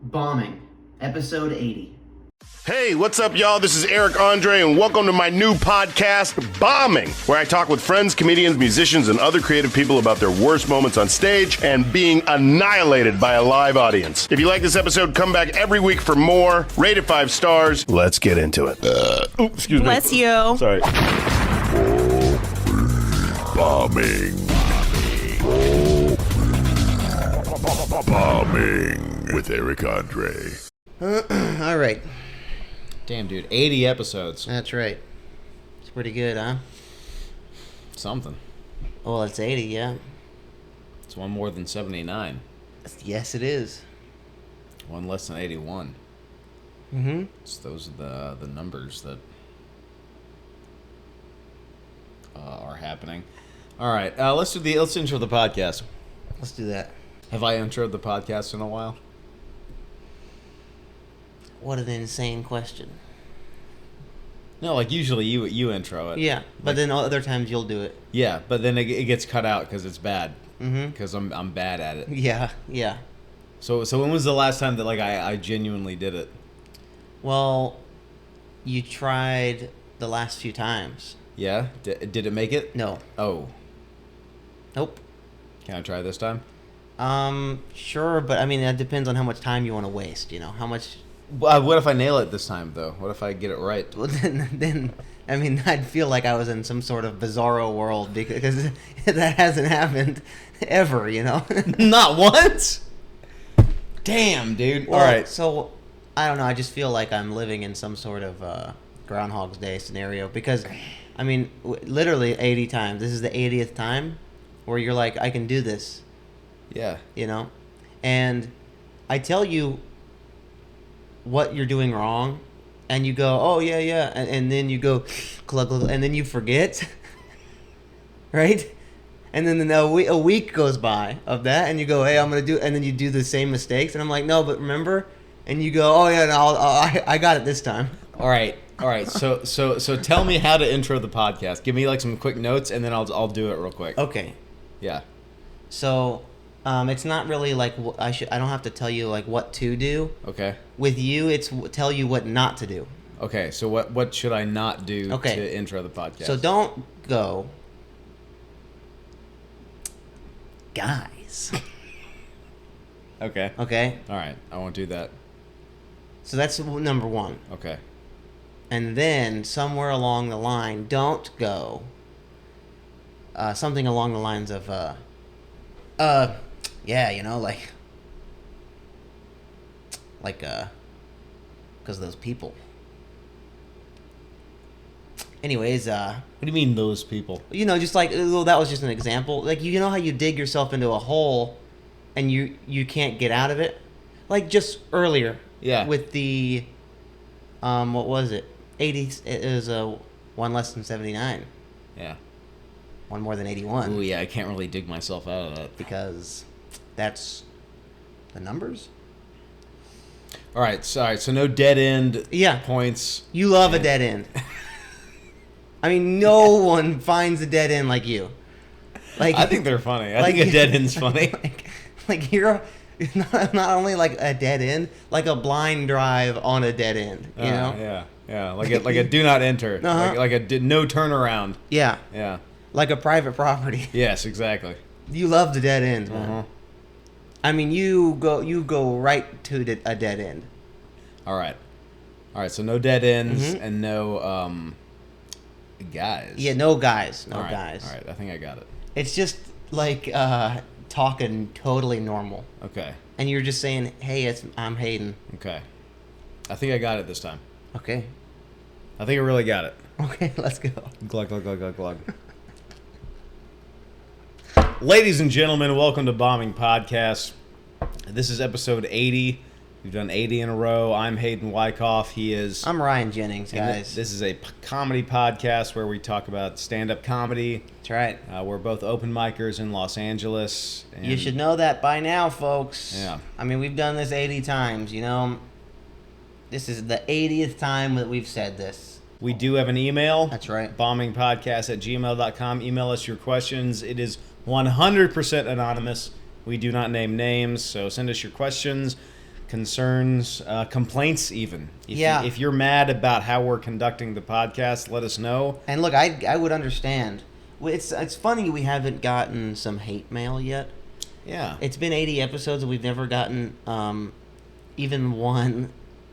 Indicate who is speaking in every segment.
Speaker 1: Bombing, episode 80.
Speaker 2: Hey, what's up, y'all? This is Eric Andre, and welcome to my new podcast, Bombing, where I talk with friends, comedians, musicians, and other creative people about their worst moments on stage and being annihilated by a live audience. If you like this episode, come back every week for more. Rate it 5 stars. Let's get into it. Excuse me.
Speaker 3: Bless you.
Speaker 2: Sorry. Bombing. Bombing with Eric Andre.
Speaker 1: All right.
Speaker 4: Damn, dude, 80 episodes.
Speaker 1: That's right. It's pretty good, huh?
Speaker 4: Something.
Speaker 1: Well, it's 80, yeah.
Speaker 4: It's one more than 79.
Speaker 1: Yes, it is.
Speaker 4: One less than 81.
Speaker 1: Mm-hmm.
Speaker 4: So those are the numbers that are happening. All right, let's intro the podcast.
Speaker 1: Let's do that.
Speaker 4: Have I introed the podcast in a while?
Speaker 1: What an insane question.
Speaker 4: No, like usually you intro it.
Speaker 1: Yeah, but then other times you'll do it.
Speaker 4: Yeah, but then it gets cut out because it's bad.
Speaker 1: Mm-hmm.
Speaker 4: Because I'm bad at it.
Speaker 1: Yeah.
Speaker 4: So when was the last time that I genuinely did it?
Speaker 1: Well, you tried the last few times.
Speaker 4: Yeah? Did it make it?
Speaker 1: No.
Speaker 4: Oh.
Speaker 1: Nope.
Speaker 4: Can I try this time?
Speaker 1: Sure, but I mean, that depends on how much time you want to waste, you know? How much...
Speaker 4: What if I nail it this time, though? What if I get it right?
Speaker 1: Well, then, I mean, I'd feel like I was in some sort of bizarro world because that hasn't happened ever, you know?
Speaker 4: Not once? Damn, dude.
Speaker 1: Well,
Speaker 4: All right.
Speaker 1: So, I don't know. I just feel like I'm living in some sort of Groundhog's Day scenario because, I mean, literally 80 times. This is the 80th time where you're like, I can do this,
Speaker 4: Yeah.
Speaker 1: you know? And I tell you what you're doing wrong, and you go, oh, yeah, and then you go, glug, glug, and then you forget, right? And then a week goes by of that, and you go, hey, I'm going to do, and then you do the same mistakes, and I'm like, no, but remember? And you go, oh, yeah, no, I got it this time.
Speaker 4: All right. So tell me how to intro the podcast. Give me like some quick notes, and then I'll do it real quick.
Speaker 1: Okay.
Speaker 4: Yeah.
Speaker 1: So, it's not really like I don't have to tell you like what to do.
Speaker 4: Okay.
Speaker 1: With you, it's tell you what not to do.
Speaker 4: Okay. So what should I not do
Speaker 1: Okay.
Speaker 4: to intro the podcast?
Speaker 1: So don't go, guys.
Speaker 4: Okay.
Speaker 1: Okay?
Speaker 4: All right. I won't do that.
Speaker 1: So that's number one.
Speaker 4: Okay.
Speaker 1: And then somewhere along the line, don't go something along the lines of, yeah, you know, like, because those people. Anyways,
Speaker 4: What do you mean those people?
Speaker 1: you know, just like, well, that was just an example. Like, you know how you dig yourself into a hole and you can't get out of it? Like, just earlier.
Speaker 4: Yeah.
Speaker 1: With the, what was it? 80, it was one less than 79.
Speaker 4: Yeah.
Speaker 1: One more than 81.
Speaker 4: Oh yeah. I can't really dig myself out of that.
Speaker 1: Because that's the numbers?
Speaker 4: All right. So no dead end.
Speaker 1: Yeah.
Speaker 4: Points.
Speaker 1: You love a
Speaker 4: And-
Speaker 1: dead end. I mean, no one finds a dead end like you. Like,
Speaker 4: I think they're funny. I think a dead end's funny.
Speaker 1: like you're not only like a dead end, like a blind drive on a dead end. You know?
Speaker 4: Yeah. Like a do not enter.
Speaker 1: Uh-huh.
Speaker 4: Like a no turnaround.
Speaker 1: Yeah.
Speaker 4: Yeah.
Speaker 1: Like a private property.
Speaker 4: Yes, exactly.
Speaker 1: You love the dead ends, man.
Speaker 4: Uh-huh.
Speaker 1: I mean, you go right to a dead end.
Speaker 4: All right. So no dead ends
Speaker 1: Mhm.
Speaker 4: and no guys.
Speaker 1: Yeah, no guys, no
Speaker 4: All right.
Speaker 1: guys.
Speaker 4: All right. I think I got it.
Speaker 1: It's just like talking totally normal,
Speaker 4: Okay.
Speaker 1: and you're just saying, "Hey, I'm Hayden."
Speaker 4: Okay. I think I got it this time.
Speaker 1: Okay.
Speaker 4: I think I really got it.
Speaker 1: Okay, let's go.
Speaker 4: Glug, glug, glug, glug, glug. Ladies and gentlemen, welcome to Bombing Podcast. This is episode 80. We've done 80 in a row. I'm Hayden Wyckoff. He is...
Speaker 1: I'm Ryan Jennings,
Speaker 4: and
Speaker 1: guys.
Speaker 4: This is a comedy podcast where we talk about stand-up comedy.
Speaker 1: That's right.
Speaker 4: We're both open micers in Los Angeles. And
Speaker 1: You should know that by now, folks.
Speaker 4: Yeah.
Speaker 1: I mean, we've done this 80 times, you know. This is the 80th time that we've said this.
Speaker 4: We do have an email.
Speaker 1: That's right.
Speaker 4: bombingpodcast@gmail.com. Email us your questions. It is 100% anonymous. We do not name names, so send us your questions. concerns, complaints even. If you're mad about how we're conducting the podcast, let us know.
Speaker 1: And look, I would understand. It's funny we haven't gotten some hate mail yet.
Speaker 4: Yeah.
Speaker 1: It's been 80 episodes and we've never gotten even one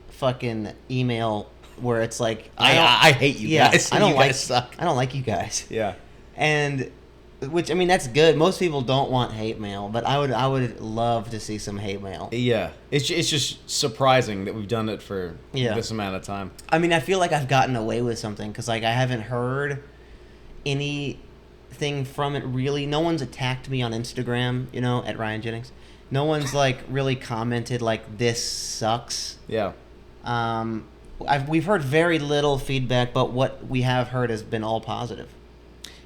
Speaker 1: fucking email where it's like
Speaker 4: I hate you guys.
Speaker 1: I don't
Speaker 4: You
Speaker 1: like
Speaker 4: guys suck.
Speaker 1: I don't like you guys.
Speaker 4: Yeah.
Speaker 1: And which, I mean, that's good. Most people don't want hate mail, but I would love to see some hate mail.
Speaker 4: Yeah. It's just surprising that we've done it for this amount of time.
Speaker 1: I mean, I feel like I've gotten away with something because like I haven't heard anything from it really. No one's attacked me on Instagram, at Ryan Jennings. No one's like really commented like this sucks.
Speaker 4: Yeah.
Speaker 1: We've heard very little feedback, but what we have heard has been all positive.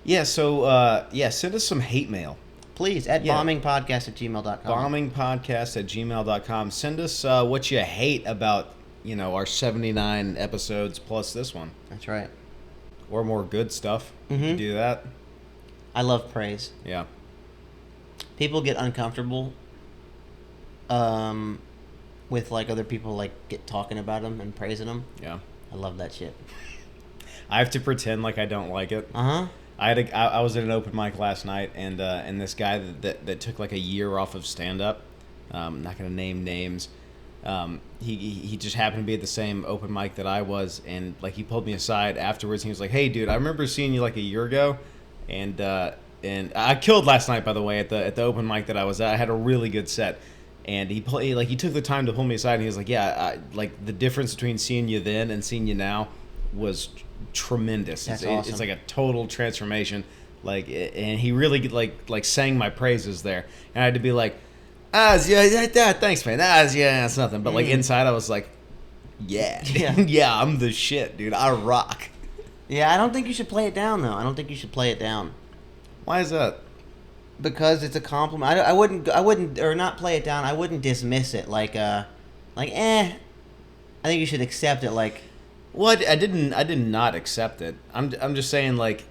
Speaker 4: Yeah, so, send us some hate mail.
Speaker 1: Please, at bombingpodcast@gmail.com.
Speaker 4: Bombingpodcast@gmail.com. Send us what you hate about, our 79 episodes plus this one.
Speaker 1: That's right.
Speaker 4: Or more good stuff.
Speaker 1: Mm-hmm.
Speaker 4: You do that.
Speaker 1: I love praise.
Speaker 4: Yeah.
Speaker 1: People get uncomfortable with, like, other people, like, get talking about them and praising them.
Speaker 4: Yeah.
Speaker 1: I love that shit.
Speaker 4: I have to pretend like I don't like it.
Speaker 1: Uh-huh.
Speaker 4: I was at an open mic last night, and this guy that took like a year off of stand up, I'm not gonna name names. He just happened to be at the same open mic that I was, and like he pulled me aside afterwards. And he was like, "Hey, dude, I remember seeing you like a year ago, and I killed last night, by the way, at the open mic that I was at. I had a really good set." And he took the time to pull me aside, and he was like, "Yeah, like the difference between seeing you then and seeing you now was tremendous.
Speaker 1: That's awesome.
Speaker 4: It's like a total transformation." Like, and he really like sang my praises there, and I had to be like, thanks, man. That's nothing. But like inside, I was like, yeah, I'm the shit, dude. I rock.
Speaker 1: Yeah, I don't think you should play it down, though. I don't think you should play it down.
Speaker 4: Why is that?
Speaker 1: Because it's a compliment. I wouldn't, or not play it down. I wouldn't dismiss it I think you should accept it. Like,
Speaker 4: well, I did not accept it. I'm just saying, like,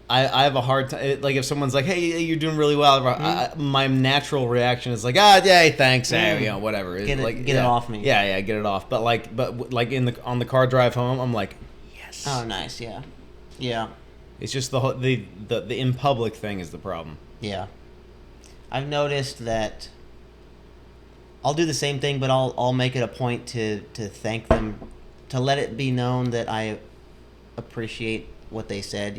Speaker 4: I have a hard time. Like, if someone's like, "Hey, you're doing really well," my natural reaction is like, yeah, thanks, whatever.
Speaker 1: Get it off me.
Speaker 4: Yeah, get it off. But on the car drive home, I'm like, yes.
Speaker 1: Oh, nice, yeah.
Speaker 4: It's just the in public thing is the problem.
Speaker 1: Yeah, I've noticed that I'll do the same thing, but I'll make it a point to thank them, to let it be known that I appreciate what they said,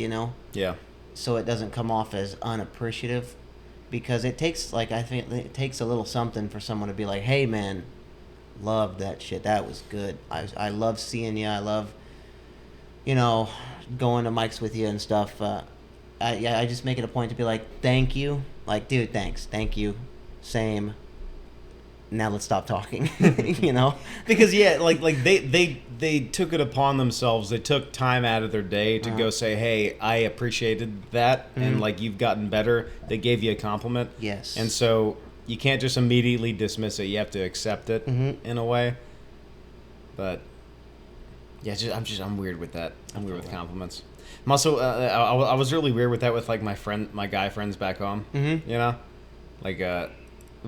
Speaker 4: Yeah.
Speaker 1: So it doesn't come off as unappreciative, because it takes, I think it takes a little something for someone to be like, "Hey, man, loved that shit. That was good. I love seeing you. I love, going to mics with you and stuff." I just make it a point to be like, "Thank you." Like, dude, thanks. Thank you. Same. Now let's stop talking.
Speaker 4: Because they took it upon themselves. They took time out of their day to go say, "Hey, I appreciated that," and you've gotten better. They gave you a compliment.
Speaker 1: Yes.
Speaker 4: And so you can't just immediately dismiss it. You have to accept it in a way. But yeah, I'm weird with that. I'm weird with compliments. I'm also I was really weird with that with my guy friends back home. Like I'd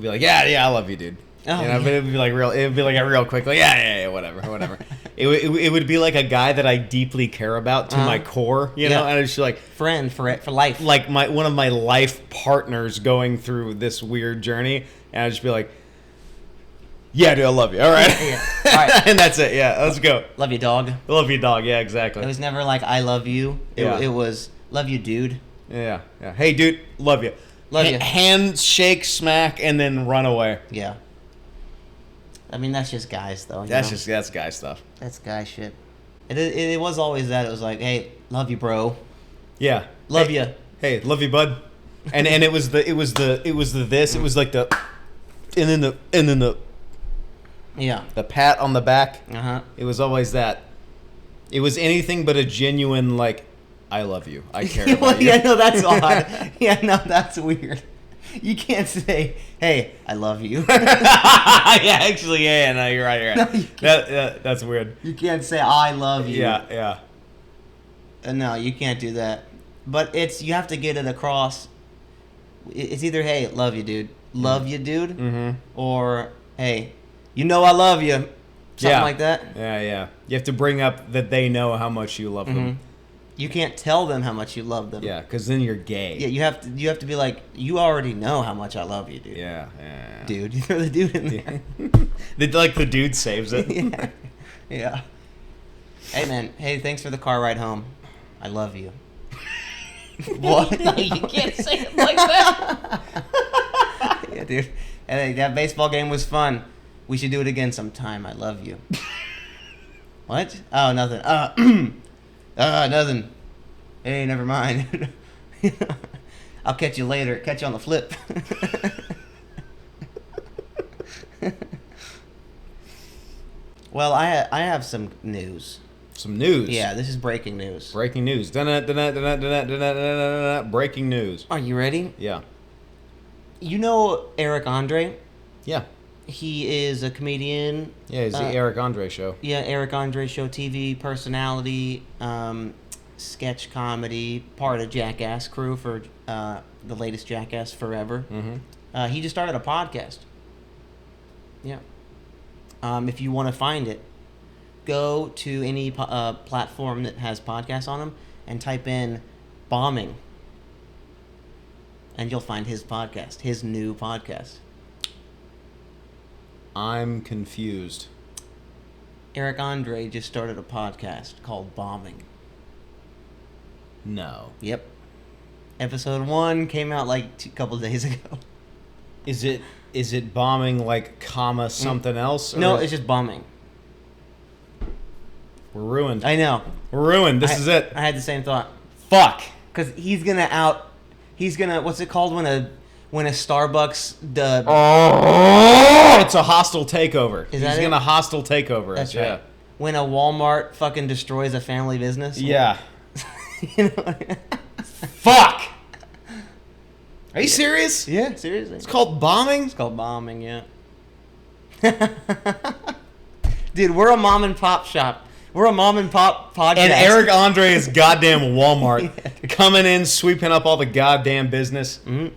Speaker 4: be like, yeah, I love you, dude.
Speaker 1: Oh,
Speaker 4: But it would be like a real quick, like, yeah, whatever. it would be like a guy that I deeply care about to my core, and it's just like
Speaker 1: friend for life,
Speaker 4: like one of my life partners going through this weird journey, and I'd just be like, "Yeah, dude, I love you. All right,
Speaker 1: All right.
Speaker 4: and that's it. Yeah, let's go.
Speaker 1: Love you, dog.
Speaker 4: Love you, dog. Yeah, exactly.
Speaker 1: It was never like I love you. It was love you, dude.
Speaker 4: Yeah. Hey, dude, love you.
Speaker 1: Love you.
Speaker 4: Handshake, smack, and then run away.
Speaker 1: Yeah. I mean, that's just guys, though.
Speaker 4: That's guy stuff.
Speaker 1: That's guy shit. It was always that. It was like, "Hey, love you, bro.
Speaker 4: Yeah.
Speaker 1: Love you.
Speaker 4: Hey, love you, bud." And it was like the, and then the
Speaker 1: Yeah.
Speaker 4: the pat on the back.
Speaker 1: Uh-huh.
Speaker 4: It was always that. It was anything but a genuine, like, "I love you. I care about you."
Speaker 1: Yeah, no, that's odd. Yeah, no, that's weird. You can't say, "Hey, I love you."
Speaker 4: Yeah, actually, yeah, no, you're right.
Speaker 1: No, you
Speaker 4: That's weird.
Speaker 1: You can't say, "I love you."
Speaker 4: Yeah.
Speaker 1: No, you can't do that. But you have to get it across. It's either, "Hey, love you, dude. Love you, dude," or, "Hey, You know I love you. Something like that.
Speaker 4: Yeah. You have to bring up that they know how much you love them.
Speaker 1: You can't tell them how much you love them.
Speaker 4: Yeah, because then you're gay.
Speaker 1: Yeah, you have to be like, you already know how much I love you, dude.
Speaker 4: Yeah.
Speaker 1: Dude, you throw the dude in there.
Speaker 4: The dude saves it.
Speaker 1: Yeah. Hey, man. Hey, thanks for the car ride home. I love you. What?
Speaker 4: No, you can't say it like that.
Speaker 1: Yeah, dude. Hey, that baseball game was fun. We should do it again sometime. I love you. What? Oh, nothing. Nothing. Hey, never mind. I'll catch you later. Catch you on the flip. Well, I have some news.
Speaker 4: Some news.
Speaker 1: Yeah, this is breaking news.
Speaker 4: Breaking news. Breaking news.
Speaker 1: Are you ready?
Speaker 4: Yeah.
Speaker 1: You know Eric Andre?
Speaker 4: Yeah.
Speaker 1: He is a comedian.
Speaker 4: Yeah, it's the Eric Andre Show.
Speaker 1: Yeah, Eric Andre Show TV personality, sketch comedy, part of Jackass crew for the latest Jackass Forever.
Speaker 4: Mm-hmm.
Speaker 1: He just started a podcast. Yeah. If you want to find it, go to any platform that has podcasts on them and type in bombing. And you'll find his podcast, his new podcast.
Speaker 4: I'm confused.
Speaker 1: Eric Andre just started a podcast called Bombing.
Speaker 4: No.
Speaker 1: Yep. Episode 1 came out like a couple days ago.
Speaker 4: Is it bombing like comma something else?
Speaker 1: No, it's just bombing.
Speaker 4: We're ruined.
Speaker 1: I know.
Speaker 4: We're ruined. This is it.
Speaker 1: I had the same thought.
Speaker 4: Fuck.
Speaker 1: Because he's gonna what's it called when a Starbucks
Speaker 4: It's a hostile takeover.
Speaker 1: Is that
Speaker 4: He's
Speaker 1: it?
Speaker 4: gonna hostile takeover
Speaker 1: That's
Speaker 4: us.
Speaker 1: right.
Speaker 4: Yeah.
Speaker 1: When a Walmart fucking destroys a family business.
Speaker 4: Yeah.
Speaker 1: You know?
Speaker 4: Fuck. Are you serious?
Speaker 1: Yeah, seriously.
Speaker 4: It's called bombing?
Speaker 1: It's called bombing, yeah. Dude, we're a mom and pop shop. We're a mom and pop podcast.
Speaker 4: And Eric Andre is goddamn Walmart coming in, sweeping up all the goddamn business.
Speaker 1: Mm-hmm.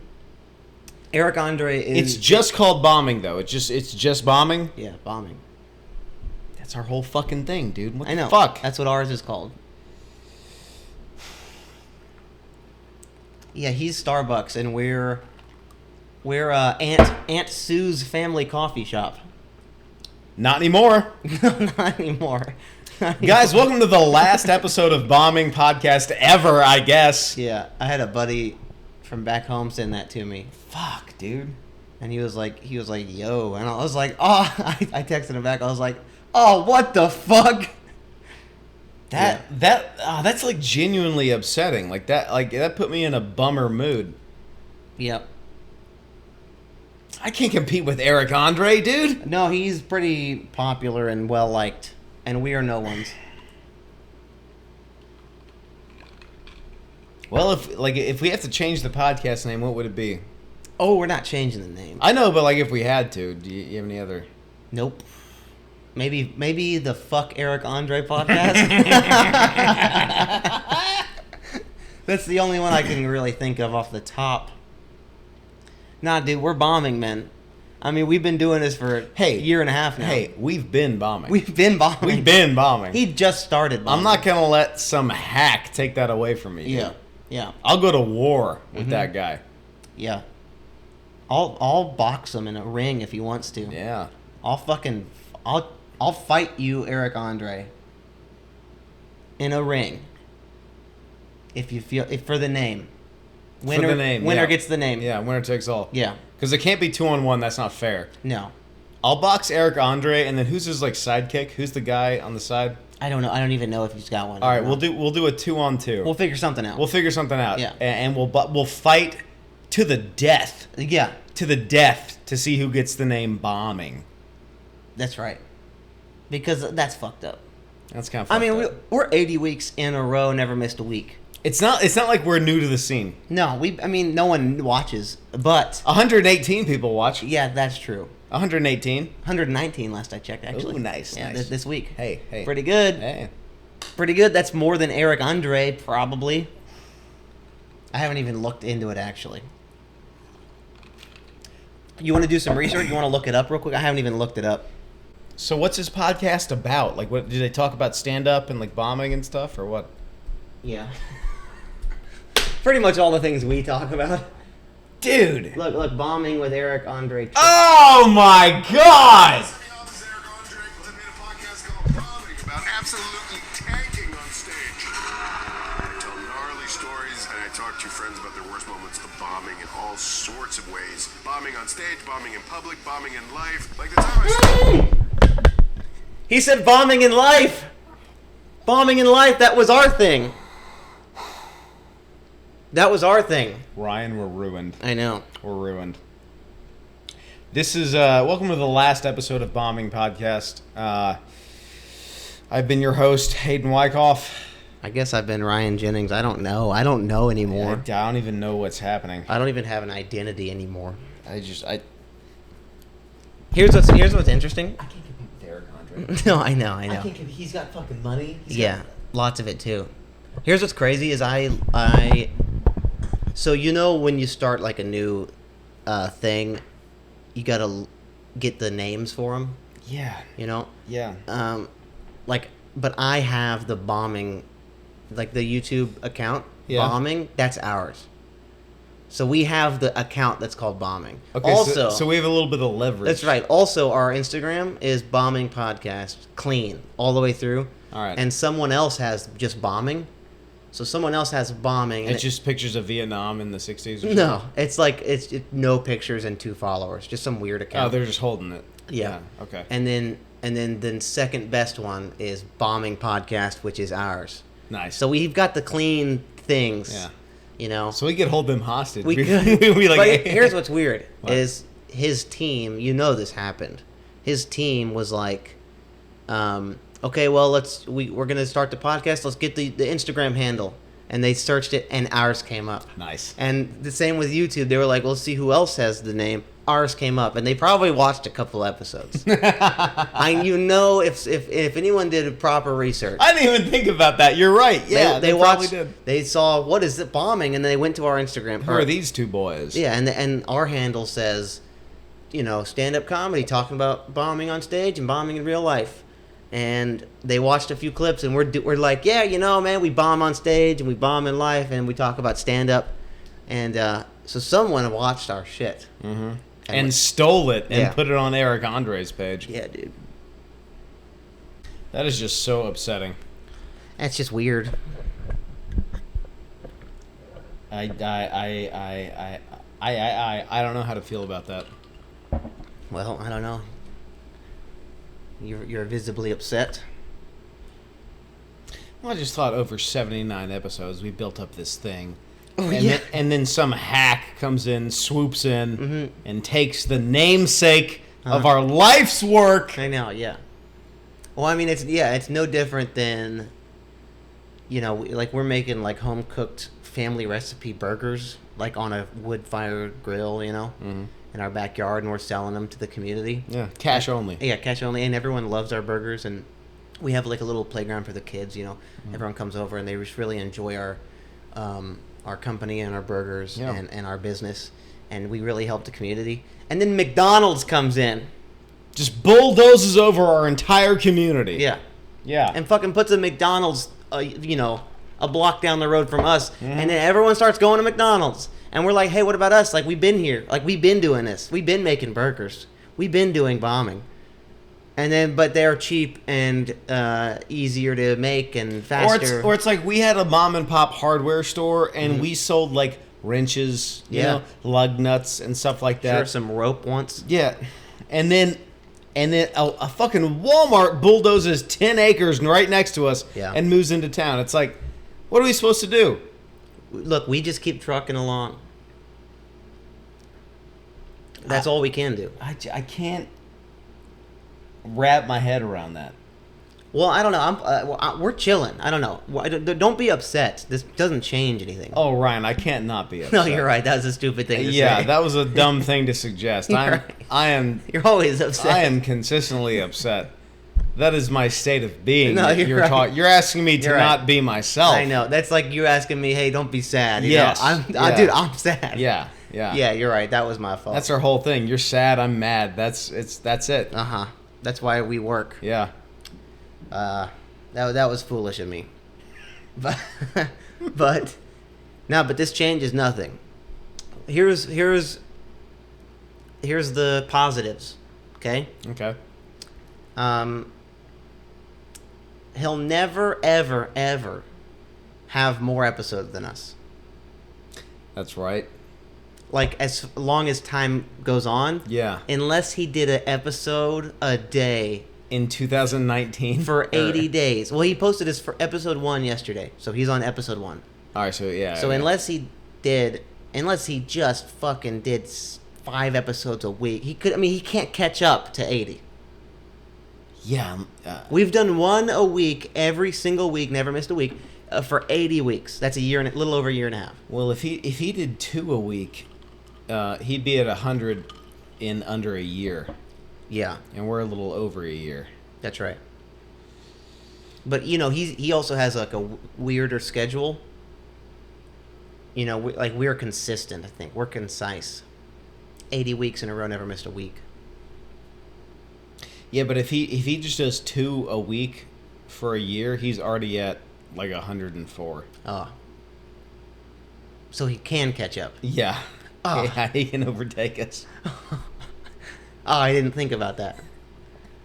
Speaker 1: Eric Andre is...
Speaker 4: It's just called bombing, though. It's just bombing.
Speaker 1: Yeah, bombing.
Speaker 4: That's our whole fucking thing, dude. What
Speaker 1: I know.
Speaker 4: the fuck?
Speaker 1: That's what ours is called. Yeah, he's Starbucks, and we're Aunt Sue's family coffee shop.
Speaker 4: Not anymore.
Speaker 1: Not anymore.
Speaker 4: Guys, welcome to the last episode of Bombing Podcast ever, I guess.
Speaker 1: Yeah, I had a buddy from back home send that to me.
Speaker 4: Fuck, dude.
Speaker 1: And he was like, yo. And I was like, oh, I texted him back. I was like, oh, what the fuck?
Speaker 4: That's like genuinely upsetting. That put me in a bummer mood.
Speaker 1: Yep.
Speaker 4: I can't compete with Eric Andre, dude.
Speaker 1: No, he's pretty popular and well liked, and we are no ones.
Speaker 4: Well, if we have to change the podcast name, what would it be?
Speaker 1: Oh, we're not changing the name.
Speaker 4: I know, but if we had to, do you have any other?
Speaker 1: Nope. Maybe the Fuck Eric Andre podcast. That's the only one I can really think of off the top. Nah, dude, we're bombing, man. I mean, we've been doing this for a year and a half now.
Speaker 4: Hey, we've been bombing.
Speaker 1: We've been bombing.
Speaker 4: We've been bombing.
Speaker 1: He just started bombing.
Speaker 4: I'm not gonna let some hack take that away from me.
Speaker 1: Yeah,
Speaker 4: dude.
Speaker 1: yeah,
Speaker 4: I'll go to war with that guy.
Speaker 1: yeah. I'll box him in a ring if he wants to.
Speaker 4: Yeah.
Speaker 1: I'll fight you, Eric Andre, in a ring. If for the name. Winner gets the name.
Speaker 4: Yeah, winner takes all.
Speaker 1: Yeah.
Speaker 4: Because it can't be 2-on-1. That's not fair.
Speaker 1: No.
Speaker 4: I'll box Eric Andre, and then who's his sidekick? Who's the guy on the side?
Speaker 1: I don't know. I don't even know if he's got one.
Speaker 4: All right, we'll do a 2-on-2.
Speaker 1: We'll figure something out.
Speaker 4: We'll figure something out.
Speaker 1: Yeah.
Speaker 4: And we'll fight to the death.
Speaker 1: Yeah.
Speaker 4: To the death to see who gets the name bombing.
Speaker 1: That's right. Because that's fucked up.
Speaker 4: That's kind of fucked up.
Speaker 1: We're 80 weeks in a row, never missed a week.
Speaker 4: It's not like we're new to the scene.
Speaker 1: No, no one watches, but
Speaker 4: 118 people watch.
Speaker 1: yeah, that's true.
Speaker 4: 118.
Speaker 1: 119 last I checked, actually.
Speaker 4: Ooh, nice,
Speaker 1: Yeah,
Speaker 4: nice.
Speaker 1: this week.
Speaker 4: Hey.
Speaker 1: Pretty good.
Speaker 4: Hey.
Speaker 1: Pretty good. That's more than Eric Andre, probably. I haven't even looked into it, actually. You want to do some research? You want to look it up real quick? I haven't even looked it up.
Speaker 4: So what's his podcast about? Like, what do they talk about? Stand up and like bombing and stuff, or what?
Speaker 1: Yeah. Pretty much all the things we talk about.
Speaker 4: Dude.
Speaker 1: Look, bombing with Eric Andre.
Speaker 4: Oh my God!
Speaker 2: About absolutely tanking on stage. I tell gnarly stories and I talk to friends about their worst moments of bombing in all sorts of ways. Bombing on stage, bombing in public, bombing in life. Like the time I
Speaker 1: He said bombing in life. Bombing in life, that was our thing. That was our thing.
Speaker 4: Ryan, we're ruined.
Speaker 1: I know.
Speaker 4: We're ruined. This is welcome to the last episode of Bombing Podcast. I've been your host, Hayden Wyckoff.
Speaker 1: I guess I've been Ryan Jennings. I don't know. I don't know anymore.
Speaker 4: I don't even know what's happening.
Speaker 1: I don't even have an identity anymore.
Speaker 4: Here's
Speaker 1: Here's what's interesting.
Speaker 4: I can't compete with Eric Andre.
Speaker 1: No, I know.
Speaker 4: I can't compete. He's got fucking money.
Speaker 1: Yeah, lots of it too. Here's what's crazy is so you know when you start like a new thing, you gotta get the names for them.
Speaker 4: Yeah.
Speaker 1: You know.
Speaker 4: Yeah.
Speaker 1: But I have the bombing, like the YouTube account.
Speaker 4: Yeah.
Speaker 1: Bombing, that's ours. So we have the account that's called bombing.
Speaker 4: Okay.
Speaker 1: Also,
Speaker 4: So we have a little bit of leverage.
Speaker 1: that's right. Also, our Instagram is bombing podcast, clean all the way through.
Speaker 4: All right.
Speaker 1: And someone else has just bombing. So someone else has bombing. And
Speaker 4: It's just pictures of Vietnam in the 60s or something?
Speaker 1: no, it's like it's no pictures and 2 followers, just some weird
Speaker 4: Oh,
Speaker 1: account.
Speaker 4: they're just holding it.
Speaker 1: Yeah.
Speaker 4: Okay.
Speaker 1: And then the second best one is bombing podcast, which is ours.
Speaker 4: Nice.
Speaker 1: So we've got the clean things.
Speaker 4: Yeah.
Speaker 1: You know.
Speaker 4: So we could hold them hostage.
Speaker 1: We could.
Speaker 4: we like,
Speaker 1: But
Speaker 4: hey.
Speaker 1: here's what's weird
Speaker 4: What?
Speaker 1: is his team. You know this happened. His team was like, okay, well we're gonna start the podcast. Let's get the Instagram handle, and they searched it, and ours came up.
Speaker 4: Nice.
Speaker 1: And the same with YouTube. They were like, let's see who else has the name. Ours came up, and they probably watched a couple episodes. If anyone did proper research.
Speaker 4: I didn't even think about that. You're right. Yeah,
Speaker 1: they
Speaker 4: probably
Speaker 1: watched.
Speaker 4: did.
Speaker 1: They saw what is it bombing, and they went to our Instagram.
Speaker 4: Who are these two boys?
Speaker 1: Yeah, and our handle says, stand-up comedy, talking about bombing on stage and bombing in real life. And they watched a few clips, and we're like, yeah, man, we bomb on stage and we bomb in life, and we talk about stand-up. And so someone watched our shit.
Speaker 4: Mm-hmm. And stole it and
Speaker 1: Yeah.
Speaker 4: put it on Eric Andre's page.
Speaker 1: Yeah, dude.
Speaker 4: That is just so upsetting.
Speaker 1: That's just weird.
Speaker 4: I don't know how to feel about that.
Speaker 1: Well, I don't know. You're visibly upset.
Speaker 4: Well, I just thought over 79 episodes, we built up this thing.
Speaker 1: Oh,
Speaker 4: and,
Speaker 1: yeah.
Speaker 4: and then some hack comes in, swoops in,
Speaker 1: Mm-hmm.
Speaker 4: and takes the namesake of our life's work.
Speaker 1: I know, yeah. Well, I mean, it's no different than, like we're making like home cooked family recipe burgers, like on a wood fire grill, in our backyard, and we're selling them to the community.
Speaker 4: Yeah, cash only.
Speaker 1: Yeah, cash only, and everyone loves our burgers, and we have like a little playground for the kids. Everyone comes over and they just really enjoy our company and our burgers
Speaker 4: Yeah.
Speaker 1: and our business, and we really help the community. And then McDonald's comes in,
Speaker 4: Just bulldozes over our entire community.
Speaker 1: yeah,
Speaker 4: Yeah.
Speaker 1: and fucking puts a McDonald's, a block down the road from us, and then everyone starts going to McDonald's, and we're like, hey, what about us? Like, we've been here, like we've been doing this, we've been making burgers, we've been doing bombing. But they're cheap and easier to make and faster.
Speaker 4: Or it's like we had a mom and pop hardware store and we sold like wrenches,
Speaker 1: Yeah.
Speaker 4: lug nuts and stuff like that.
Speaker 1: Sure, some rope once.
Speaker 4: Yeah. And then a fucking Walmart bulldozes 10 acres right next to us
Speaker 1: Yeah.
Speaker 4: and moves into town. It's like, what are we supposed to do?
Speaker 1: Look, we just keep trucking along. That's all we can do.
Speaker 4: I can't wrap my head around that.
Speaker 1: Well, I don't know. We're chilling. I don't know. Don't be upset. This doesn't change anything.
Speaker 4: Oh, Ryan, I can't not be upset.
Speaker 1: No, you're right. That was a stupid thing to
Speaker 4: Yeah,
Speaker 1: say.
Speaker 4: that was a dumb thing to suggest.
Speaker 1: You're right.
Speaker 4: I am
Speaker 1: You're always upset.
Speaker 4: I am consistently upset. That is my state of being.
Speaker 1: No, you're right.
Speaker 4: You're asking me to
Speaker 1: You're right.
Speaker 4: not be myself.
Speaker 1: I know. That's like you asking me, "Hey, don't be sad." You
Speaker 4: Yes.
Speaker 1: know?
Speaker 4: Yeah.
Speaker 1: Dude, I'm sad.
Speaker 4: Yeah.
Speaker 1: Yeah, you're right. That was my fault.
Speaker 4: That's our whole thing. You're sad. I'm mad. That's it.
Speaker 1: Uh huh. That's why we work.
Speaker 4: Yeah.
Speaker 1: That was foolish of me. But but this changes nothing. Here's the positives. Okay?
Speaker 4: Okay.
Speaker 1: He'll never ever ever have more episodes than us.
Speaker 4: That's right.
Speaker 1: Like, as long as time goes on.
Speaker 4: Yeah.
Speaker 1: Unless he did an episode a day.
Speaker 4: In 2019.
Speaker 1: For 80 days. Well, he posted his for episode 1 yesterday. So he's on episode 1.
Speaker 4: All right, so yeah.
Speaker 1: So
Speaker 4: yeah.
Speaker 1: unless he just fucking did 5 episodes a week, he can't catch up to 80.
Speaker 4: Yeah.
Speaker 1: We've done 1 a week every single week, never missed a week, for 80 weeks. That's a little over a year and a half.
Speaker 4: Well, if he did 2 a week, he'd be at 100 in under a year.
Speaker 1: Yeah,
Speaker 4: And we're a little over a year.
Speaker 1: that's right. But he also has like a weirder schedule. We're consistent. I think we're concise. 80 weeks in a row, never missed a week.
Speaker 4: Yeah, but if he just does 2 a week for a year, he's already at like 104.
Speaker 1: Oh. So he can catch up.
Speaker 4: Yeah.
Speaker 1: Oh.
Speaker 4: Yeah, he can overtake us.
Speaker 1: Oh, I didn't think about that.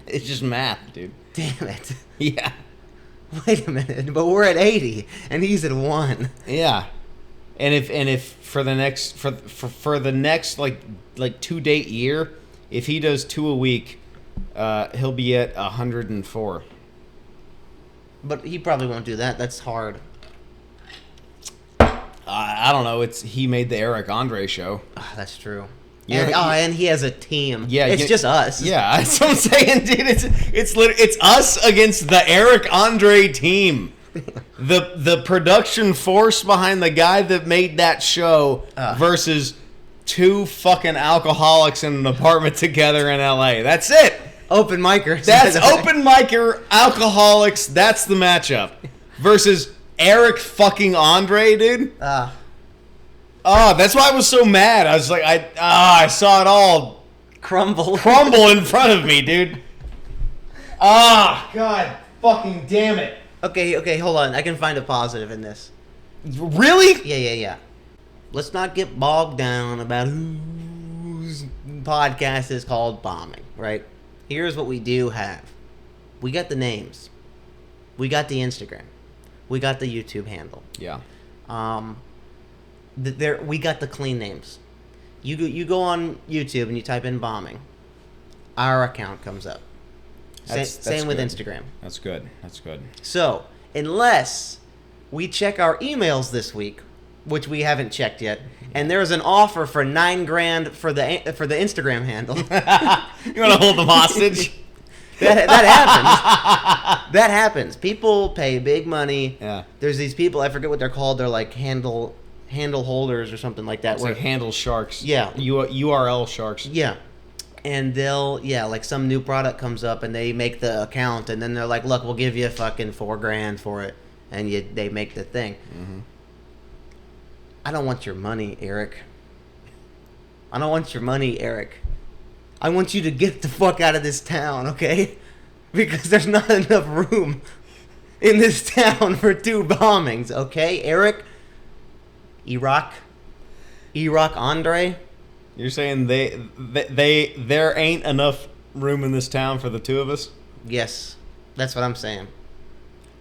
Speaker 4: It's just math, dude.
Speaker 1: Damn it.
Speaker 4: Yeah.
Speaker 1: Wait a minute, but we're at 80 and he's at 1.
Speaker 4: Yeah. And if for the next for the next like 2-date year, if he does 2 a week, he'll be at 104.
Speaker 1: But he probably won't do that. That's hard.
Speaker 4: I don't know. He made the Eric Andre show.
Speaker 1: Oh, that's true.
Speaker 4: Yeah,
Speaker 1: and he has a team.
Speaker 4: Yeah,
Speaker 1: it's just us.
Speaker 4: Yeah, that's what I'm saying, dude. It's us against the Eric Andre team. The production force behind the guy that made that show versus 2 fucking alcoholics in an apartment together in LA. That's it.
Speaker 1: Open micers.
Speaker 4: That's open micer alcoholics. That's the matchup versus Eric fucking Andre, dude. That's why I was so mad. I was like, I saw it all
Speaker 1: crumble
Speaker 4: in front of me, dude. God fucking damn it.
Speaker 1: Okay, hold on. I can find a positive in this.
Speaker 4: Really?
Speaker 1: Yeah. Let's not get bogged down about whose podcast is called Bombing, right? Here's what we do have. We got the names. We got the Instagram. We got the YouTube handle.
Speaker 4: Yeah.
Speaker 1: We got the clean names. You go on YouTube and you type in Bombing. Our account comes up. Same with
Speaker 4: good.
Speaker 1: Instagram.
Speaker 4: That's good.
Speaker 1: So, unless we check our emails this week, which we haven't checked yet, and there's an offer for $9,000 for the Instagram handle.
Speaker 4: You want to hold them hostage?
Speaker 1: That happens. That happens. People pay big money.
Speaker 4: Yeah.
Speaker 1: There's these people, I forget what they're called. They're like handle holders or something like that.
Speaker 4: It's like handle sharks.
Speaker 1: Yeah.
Speaker 4: URL sharks.
Speaker 1: Yeah. And they'll, like some new product comes up and they make the account and then they're like, look, we'll give you fucking $4,000 for it. And they make the thing.
Speaker 4: Mm-hmm.
Speaker 1: I don't want your money, Eric. I want you to get the fuck out of this town, okay? Because there's not enough room in this town for 2 bombings, okay? Eric? Iraq Andre?
Speaker 4: You're saying there ain't enough room in this town for the 2 of us?
Speaker 1: Yes. That's what I'm saying.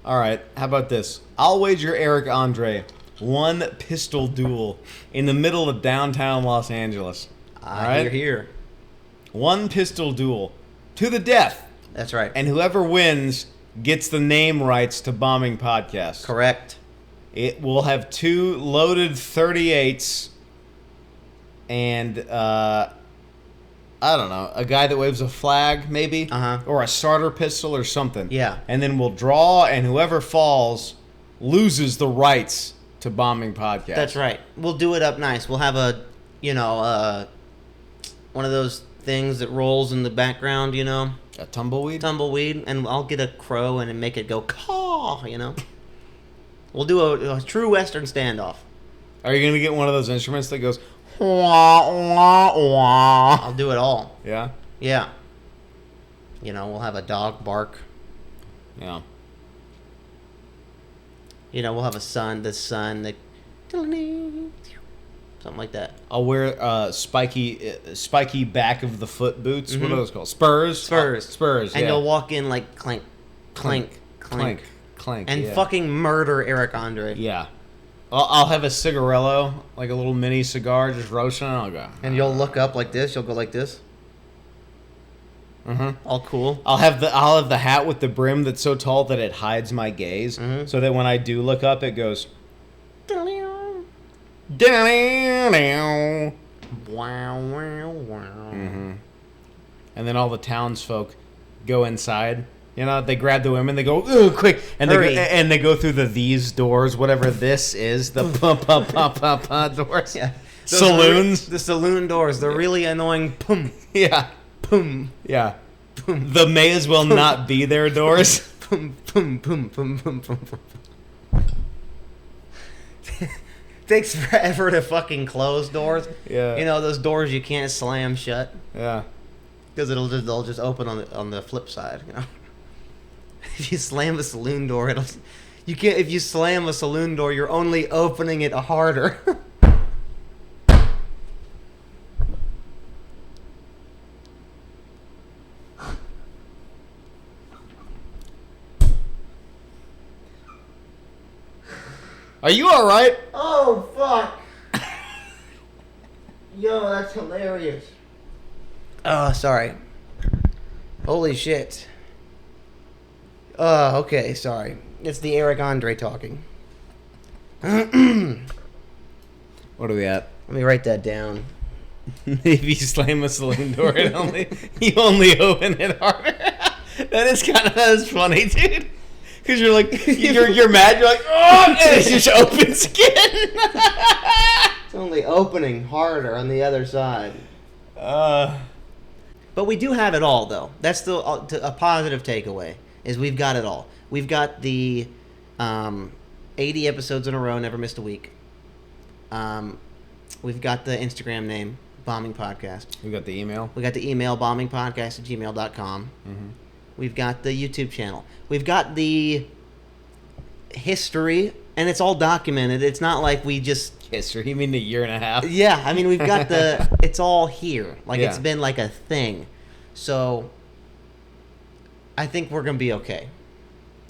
Speaker 4: All right. How about this? I'll wager Eric Andre 1 pistol duel in the middle of downtown Los Angeles. All right?
Speaker 1: Here.
Speaker 4: 1 pistol duel to the death.
Speaker 1: That's right.
Speaker 4: And whoever wins gets the name rights to Bombing Podcast.
Speaker 1: Correct.
Speaker 4: It will have 2 loaded 38s and I don't know, a guy that waves a flag maybe, or a starter pistol or something.
Speaker 1: Yeah.
Speaker 4: And then we'll draw, and whoever falls loses the rights to Bombing Podcast.
Speaker 1: That's right. We'll do it up nice. We'll have a, one of those things that rolls in the background,
Speaker 4: A tumbleweed?
Speaker 1: Tumbleweed, and I'll get a crow and make it go caw, We'll do a true Western standoff.
Speaker 4: Are you going to get one of those instruments that goes, wah, wah, wah?
Speaker 1: I'll do it all.
Speaker 4: Yeah?
Speaker 1: Yeah. You know, we'll have a dog bark.
Speaker 4: Yeah.
Speaker 1: You know, we'll have the sun, that something like that.
Speaker 4: I'll wear spiky back of the foot boots. What are those called? Spurs. Spurs.
Speaker 1: And
Speaker 4: yeah.
Speaker 1: you'll walk in like clank, clank, clank,
Speaker 4: clank,
Speaker 1: and
Speaker 4: yeah.
Speaker 1: fucking murder Eric Andre.
Speaker 4: Yeah. I'll have a cigarello, like a little mini cigar, just roasting. And I'll go.
Speaker 1: And you'll look up like this. You'll go like this. All cool.
Speaker 4: I'll have the hat with the brim that's so tall that it hides my gaze, so that when I do look up, it goes.
Speaker 1: Wow, wow, wow.
Speaker 4: And then all the townsfolk go inside. You know, they grab the women, they go, ooh, quick, and
Speaker 1: Hurry.
Speaker 4: they go through these doors, whatever this is, the doors.
Speaker 1: Yeah.
Speaker 4: Saloons.
Speaker 1: The saloon doors. The really annoying pum,
Speaker 4: Yeah.
Speaker 1: pum,
Speaker 4: Yeah. The may as well not be there doors.
Speaker 1: pum, pum, pum, pum, pum, pum, pum. Takes forever to fucking close doors.
Speaker 4: Yeah.
Speaker 1: You know, those doors you can't slam shut.
Speaker 4: Yeah.
Speaker 1: Because they'll just open on the flip side, you know. If you slam a saloon door, you can't. If you slam a saloon door, you're only opening it harder.
Speaker 4: Are you all right?
Speaker 1: Oh fuck! Yo, that's hilarious. Oh, sorry. Holy shit. Okay, sorry. It's the Eric Andre talking.
Speaker 4: What are we at?
Speaker 1: Let me write that down.
Speaker 4: If you slam a saloon door, you only open it harder. That's funny, dude. Because you're like, you're mad. You're like, oh, and it just opens again.
Speaker 1: It's only opening harder on the other side. But we do have it all, though. That's a positive takeaway. Is we've got it all. We've got the 80 episodes in a row, never missed a week. We've got the Instagram name, Bombing Podcast.
Speaker 4: We got the email.
Speaker 1: We got the email, bombingpodcast@gmail.com. We've got the YouTube channel. We've got the history, and it's all documented. It's not like we just...
Speaker 4: History? You mean a year and a half?
Speaker 1: Yeah, I mean, we've got the... It's all here. Like,
Speaker 4: Yeah.
Speaker 1: It's been like a thing. So... I think we're going to be okay.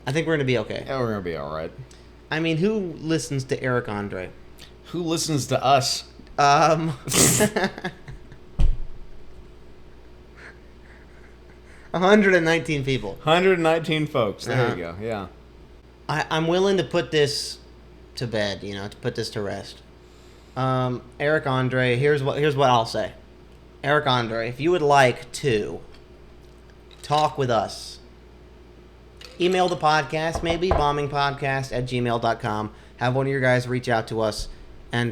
Speaker 4: Yeah, we're going to be all right.
Speaker 1: I mean, who listens to Eric Andre?
Speaker 4: Who listens to us?
Speaker 1: 119 people.
Speaker 4: 119 folks. There you go. Yeah.
Speaker 1: I'm willing to put this to bed, to put this to rest. Eric Andre, here's what I'll say. Eric Andre, if you would like to talk with us, email the podcast, maybe bombingpodcast@gmail.com. Have one of your guys reach out to us, and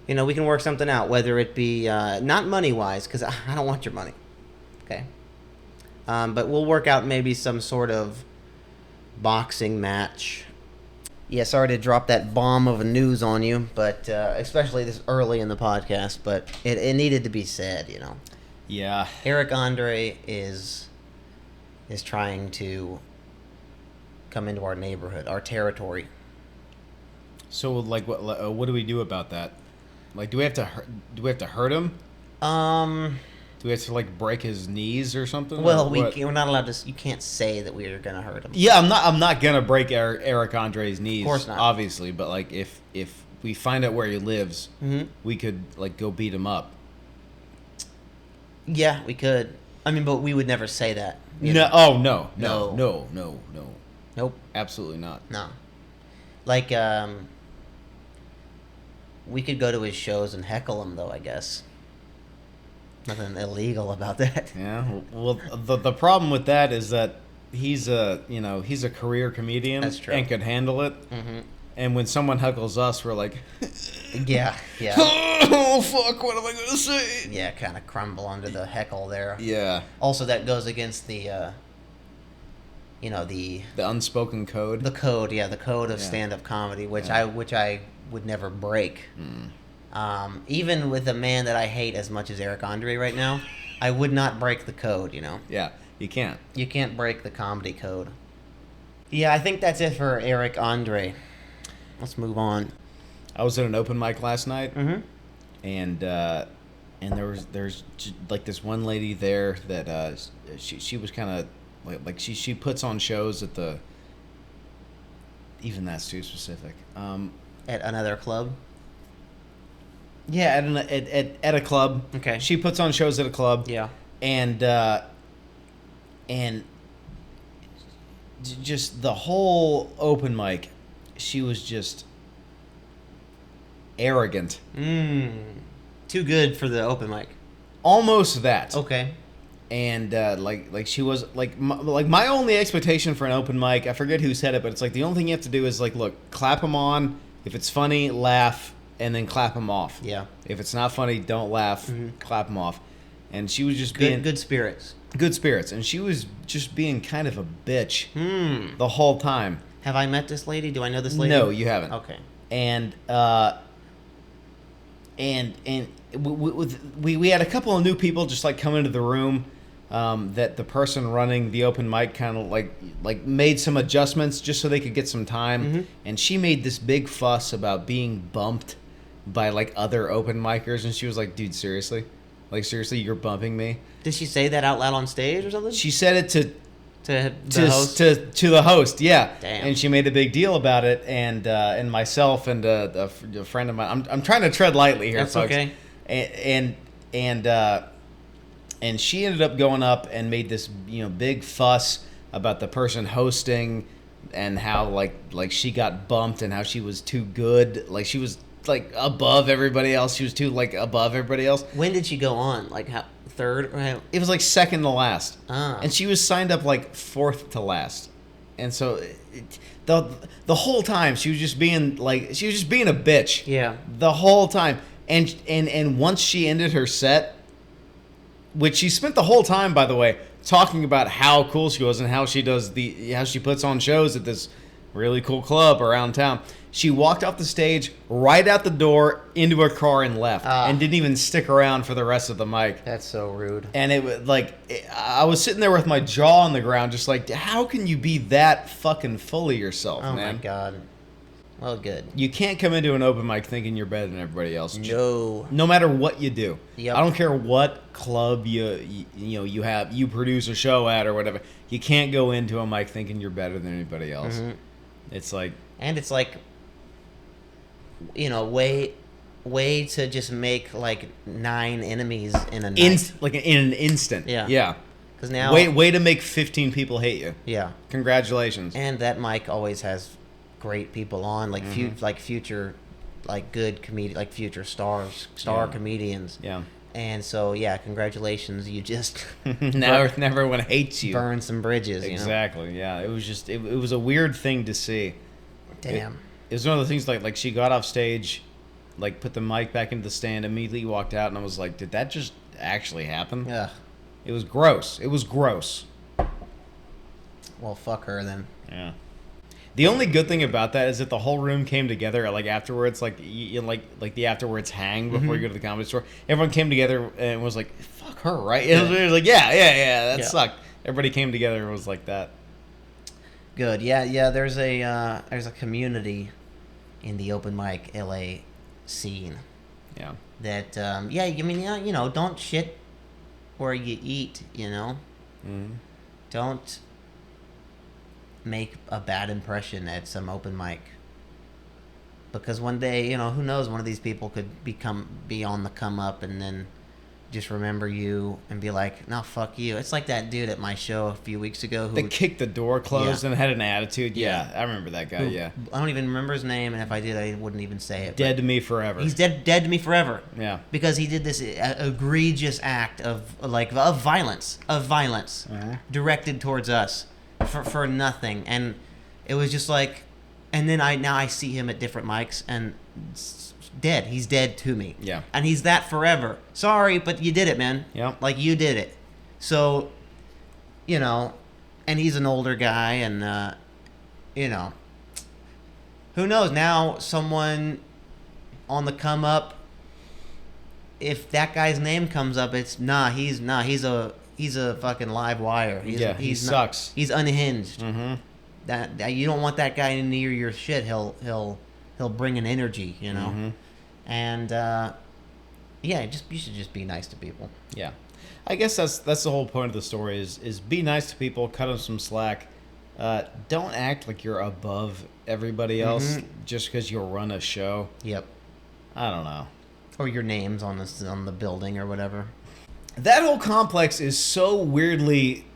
Speaker 1: we can work something out. Whether it be not money wise, because I don't want your money, okay. But we'll work out maybe some sort of boxing match. Yeah, sorry to drop that bomb of news on you, but especially this early in the podcast. But it needed to be said,
Speaker 4: Yeah.
Speaker 1: Eric Andre is trying to come into our neighborhood, our territory.
Speaker 4: So, like, what do we do about that? Like, do we have to hurt him? Do we have to like break his knees or something?
Speaker 1: Well,
Speaker 4: or
Speaker 1: we're not allowed to. You can't say that we're gonna hurt him.
Speaker 4: Yeah, I'm not gonna break Eric Andre's knees.
Speaker 1: Of course not.
Speaker 4: Obviously, but like if we find out where he lives, we could like go beat him up.
Speaker 1: Yeah, we could. I mean, but we would never say that.
Speaker 4: No. Oh no.
Speaker 1: Nope.
Speaker 4: Absolutely not.
Speaker 1: No. Like, we could go to his shows and heckle him, though, I guess. Nothing illegal about that.
Speaker 4: Yeah. Well, the problem with that is that he's a career comedian.
Speaker 1: That's true.
Speaker 4: And could handle it. Mm-hmm. And when someone heckles us, we're like,
Speaker 1: Yeah.
Speaker 4: oh fuck! What am I gonna say?
Speaker 1: Yeah, kind of crumble under the heckle there.
Speaker 4: Yeah.
Speaker 1: Also, that goes against the
Speaker 4: the unspoken code.
Speaker 1: The code of stand-up comedy, which I would never break. Even with a man that I hate as much as Eric Andre right now, I would not break the code.
Speaker 4: Yeah. You can't.
Speaker 1: You can't break the comedy code. Yeah, I think that's it for Eric Andre. Let's move on.
Speaker 4: I was at an open mic last night,
Speaker 1: Mm-hmm.
Speaker 4: and there's like this one lady there that she was kind of like she puts on shows at the. Even that's too specific.
Speaker 1: At another club.
Speaker 4: Yeah, at a club.
Speaker 1: Okay.
Speaker 4: She puts on shows at a club.
Speaker 1: Yeah.
Speaker 4: And just the whole open mic, she was just arrogant.
Speaker 1: Too good for the open mic.
Speaker 4: Almost that.
Speaker 1: Okay.
Speaker 4: And like she was like my only expectation for an open mic, I forget who said it, but it's like the only thing you have to do is like, look, clap them on. If it's funny, laugh, and then clap them off.
Speaker 1: Yeah.
Speaker 4: If it's not funny, don't laugh, clap them off. And she was just being
Speaker 1: Good spirits.
Speaker 4: good spirits, and she was just being kind of a bitch
Speaker 1: Hmm.
Speaker 4: the whole time.
Speaker 1: Have I met this lady? Do I know this lady?
Speaker 4: No, you haven't.
Speaker 1: Okay.
Speaker 4: And we had a couple of new people just like come into the room. That the person running the open mic kind of like made some adjustments just so they could get some time, and she made this big fuss about being bumped by like other open micers, and she was like, "Dude, seriously, you're bumping me?"
Speaker 1: Did she say that out loud on stage or something?
Speaker 4: She said it to
Speaker 1: the host?
Speaker 4: to the host, yeah.
Speaker 1: Damn.
Speaker 4: And she made a big deal about it, and myself and a friend of mine. I'm trying to tread lightly here,
Speaker 1: That's
Speaker 4: folks.
Speaker 1: okay.
Speaker 4: And she ended up going up and made this big fuss about the person hosting and how like she got bumped and how she was too good, like she was like above everybody else. She was too like above everybody else.
Speaker 1: When did she go on? Like how, third? Or how,
Speaker 4: It was like second to last.
Speaker 1: Ah.
Speaker 4: And she was signed up like fourth to last. And so the whole time she was just being a bitch.
Speaker 1: Yeah.
Speaker 4: The whole time. And once she ended her set, which she spent the whole time, by the way, talking about how cool she was and how she puts on shows at this really cool club around town. She walked off the stage, right out the door, into her car and left, and didn't even stick around for the rest of the mic.
Speaker 1: That's so rude.
Speaker 4: And it was like, I was sitting there with my jaw on the ground, just like, how can you be that fucking full of yourself,
Speaker 1: Oh
Speaker 4: man?
Speaker 1: my god. Well, good.
Speaker 4: You can't come into an open mic thinking you're better than everybody else.
Speaker 1: No.
Speaker 4: No matter what you do.
Speaker 1: Yep.
Speaker 4: I don't care what club you produce a show at or whatever. You can't go into a mic thinking you're better than anybody else. It's like,
Speaker 1: And it's like, way to just make like 9 enemies in a night.
Speaker 4: like in an instant.
Speaker 1: Yeah.
Speaker 4: Yeah.
Speaker 1: Because now,
Speaker 4: Way to make 15 people hate you.
Speaker 1: yeah,
Speaker 4: Congratulations.
Speaker 1: and that mic always has great people on, like future, like good comedian, like future star comedians.
Speaker 4: Yeah.
Speaker 1: And so, yeah, congratulations, you just
Speaker 4: Now everyone hates you.
Speaker 1: burn some bridges.
Speaker 4: Exactly. Yeah. It was just it was a weird thing to see.
Speaker 1: Damn.
Speaker 4: It was one of the things like she got off stage, like put the mic back into the stand, immediately walked out, and I was like, did that just actually happen?
Speaker 1: Ugh.
Speaker 4: It was gross. It was gross.
Speaker 1: Well, fuck her then.
Speaker 4: Yeah. The only good thing about that is that the whole room came together. Like afterwards, like like the afterwards hang before you go to the comedy store. Everyone came together and was like, "Fuck her," right? It was like, yeah, that sucked. Everybody came together and was like that.
Speaker 1: Good. Yeah. There's a community in the open mic LA scene
Speaker 4: Yeah.
Speaker 1: that don't shit where you eat. Don't make a bad impression at some open mic, because one day, who knows, one of these people could be on the come up and then just remember you and be like, no, fuck you. It's like that dude at my show a few weeks ago who
Speaker 4: They kicked the door closed
Speaker 1: Yeah.
Speaker 4: and had an attitude.
Speaker 1: Yeah.
Speaker 4: Yeah, I remember that guy. Yeah.
Speaker 1: I don't even remember his name, and if I did, I wouldn't even say it.
Speaker 4: Dead to me forever.
Speaker 1: He's dead to me forever.
Speaker 4: Yeah.
Speaker 1: Because he did this egregious act of violence directed towards us for nothing, and it was just like, and then I see him at different mics and dead. He's dead to me.
Speaker 4: Yeah.
Speaker 1: And he's that forever. Sorry, but you did it, man.
Speaker 4: Yep.
Speaker 1: Like, you did it. So, and he's an older guy, and who knows, now someone on the come up, if that guy's name comes up, it's he's he's a fucking live wire.
Speaker 4: He sucks.
Speaker 1: He's unhinged.
Speaker 4: Mm-hmm.
Speaker 1: That you don't want that guy near your shit. He'll bring an energy, you know.
Speaker 4: Mm-hmm.
Speaker 1: And yeah, you should just be nice to people.
Speaker 4: Yeah, I guess that's the whole point of the story is be nice to people, cut them some slack. Don't act like you're above everybody else just because you'll run a show.
Speaker 1: Yep.
Speaker 4: I don't know.
Speaker 1: Or your name's on the building or whatever.
Speaker 4: That whole complex is so weirdly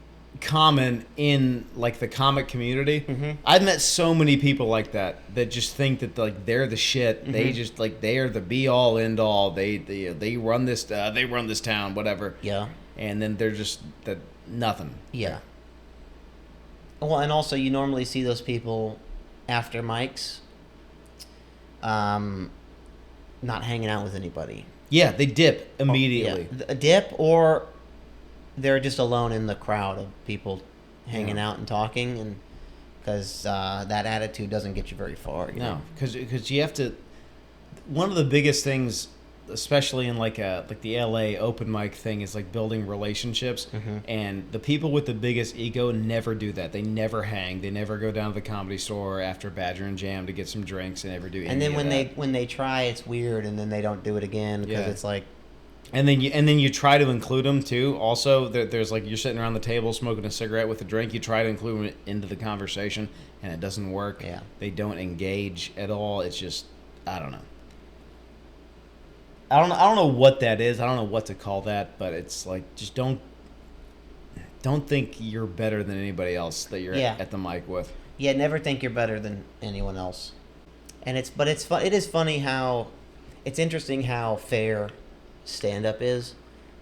Speaker 4: common in like the comic community. I've met so many people like that just think that like they're the shit. They just like they are the be all end all. They run this town, whatever.
Speaker 1: Yeah.
Speaker 4: And then they're just that nothing.
Speaker 1: Yeah. Well, and also you normally see those people after mics, not hanging out with anybody.
Speaker 4: Yeah, they dip immediately.
Speaker 1: Yeah. A dip, or they're just alone in the crowd of people hanging out and talking, and because that attitude doesn't get you very far. You know?
Speaker 4: Because you have to. One of the biggest things, especially in like the LA open mic thing, is like building relationships. And the people with the biggest ego never do that. They never hang. They never go down to the Comedy Store after Badger and Jam to get some drinks and never do any
Speaker 1: And then
Speaker 4: of that.
Speaker 1: when they try, it's weird, and then they don't do it again because it's like.
Speaker 4: And then you try to include them too. Also, there's like you're sitting around the table smoking a cigarette with a drink. You try to include them into the conversation, and it doesn't work.
Speaker 1: Yeah.
Speaker 4: They don't engage at all. It's just I don't know. I don't know what that is. I don't know what to call that, but it's like just don't think you're better than anybody else that you're at the mic with.
Speaker 1: Yeah, never think you're better than anyone else. And it is funny how it's interesting how fair stand-up is,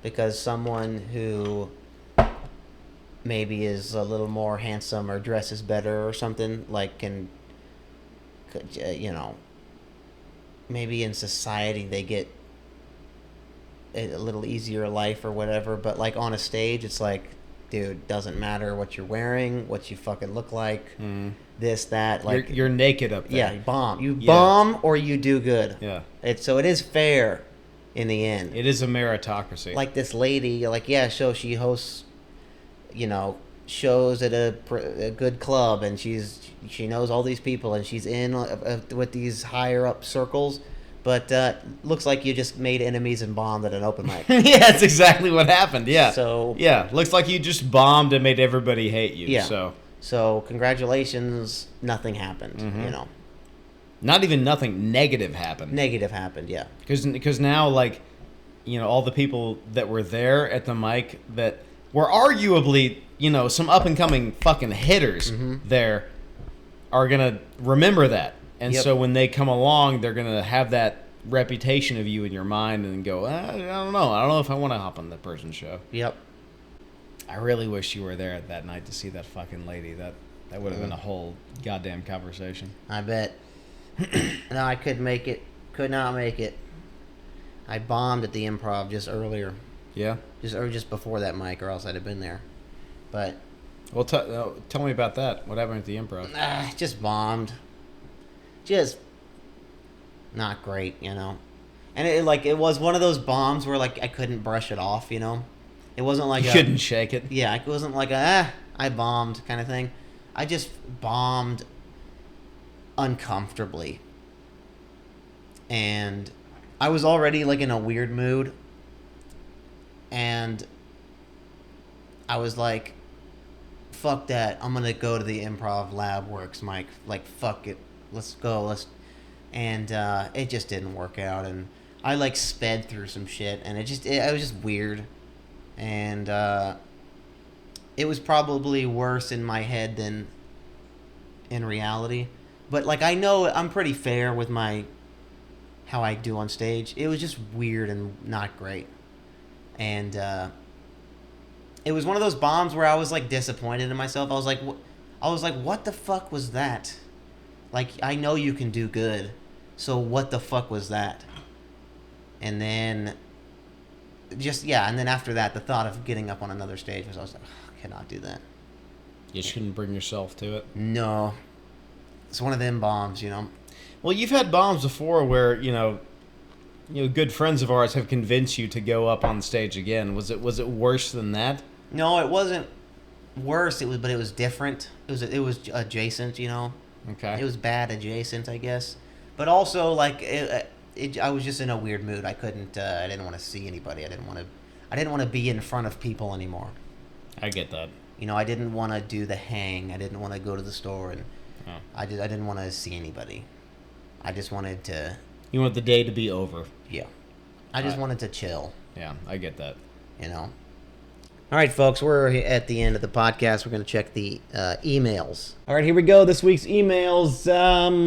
Speaker 1: because someone who maybe is a little more handsome or dresses better or something like could you know, maybe in society they get a little easier life or whatever, but like on a stage it's like, dude, doesn't matter what you're wearing, what you fucking look like, this, that, like
Speaker 4: you're naked up there.
Speaker 1: Yeah, you bomb or you do good.
Speaker 4: Yeah.
Speaker 1: So it is fair in the end.
Speaker 4: It is a meritocracy.
Speaker 1: Like this lady, like, yeah, so she hosts, you know, shows at a good club, and she knows all these people, and she's in with these higher up circles, but looks like you just made enemies and bombed at an open mic.
Speaker 4: Yeah, that's exactly what happened. Yeah.
Speaker 1: So
Speaker 4: yeah, looks like you just bombed and made everybody hate you.
Speaker 1: Yeah. So congratulations, nothing happened. You know.
Speaker 4: Not even nothing negative happened.
Speaker 1: Negative happened, yeah.
Speaker 4: Because now, like, you know, all the people that were there at the mic that were arguably, you know, some up-and-coming fucking hitters there are going to remember that. And so when they come along, they're going to have that reputation of you in your mind and go, I don't know. I don't know if I want to hop on that person's show.
Speaker 1: Yep.
Speaker 4: I really wish you were there that night to see that fucking lady. That would have been a whole goddamn conversation.
Speaker 1: I bet. No, I could make it. Could not make it. I bombed at the Improv just earlier.
Speaker 4: Yeah?
Speaker 1: Just before that mic, or else I'd have been there. But
Speaker 4: Well, tell me about that. What happened at the Improv?
Speaker 1: just bombed. Just not great, you know. And it was one of those bombs where like I couldn't brush it off, you know. It wasn't like
Speaker 4: You couldn't shake it.
Speaker 1: Yeah, it wasn't like I bombed kind of thing. I just bombed uncomfortably. And I was already like in a weird mood. And I was like, fuck that. I'm going to go to the Improv Lab Works, Mike. Like, fuck it. Let's go. And it just didn't work out. And I like sped through some shit. And it was just weird. And it was probably worse in my head than in reality. But like I know I'm pretty fair with how I do on stage. It was just weird and not great. And it was one of those bombs where I was like disappointed in myself. I was like, what the fuck was that? Like, I know you can do good, so what the fuck was that? And then and then after that, the thought of getting up on another stage I was like, I cannot do that.
Speaker 4: You shouldn't bring yourself to it.
Speaker 1: No. It's one of them bombs, you know.
Speaker 4: Well, you've had bombs before where, you know, good friends of ours have convinced you to go up on stage again. Was it worse than that?
Speaker 1: No, it wasn't worse. But it was different. It was adjacent. You know.
Speaker 4: Okay.
Speaker 1: It was bad adjacent, I guess. But also, like, I was just in a weird mood. I couldn't. I didn't want to see anybody. I didn't want to be in front of people anymore.
Speaker 4: I get that.
Speaker 1: You know, I didn't want to do the hang. I didn't want to go to the store, and I didn't want to see anybody. I just wanted to.
Speaker 4: You want the day to be over.
Speaker 1: Yeah. I just wanted to chill.
Speaker 4: Yeah, I get that.
Speaker 1: You know. All right, folks, we're at the end of the podcast. We're going to check the emails. All right, here we go. This week's emails.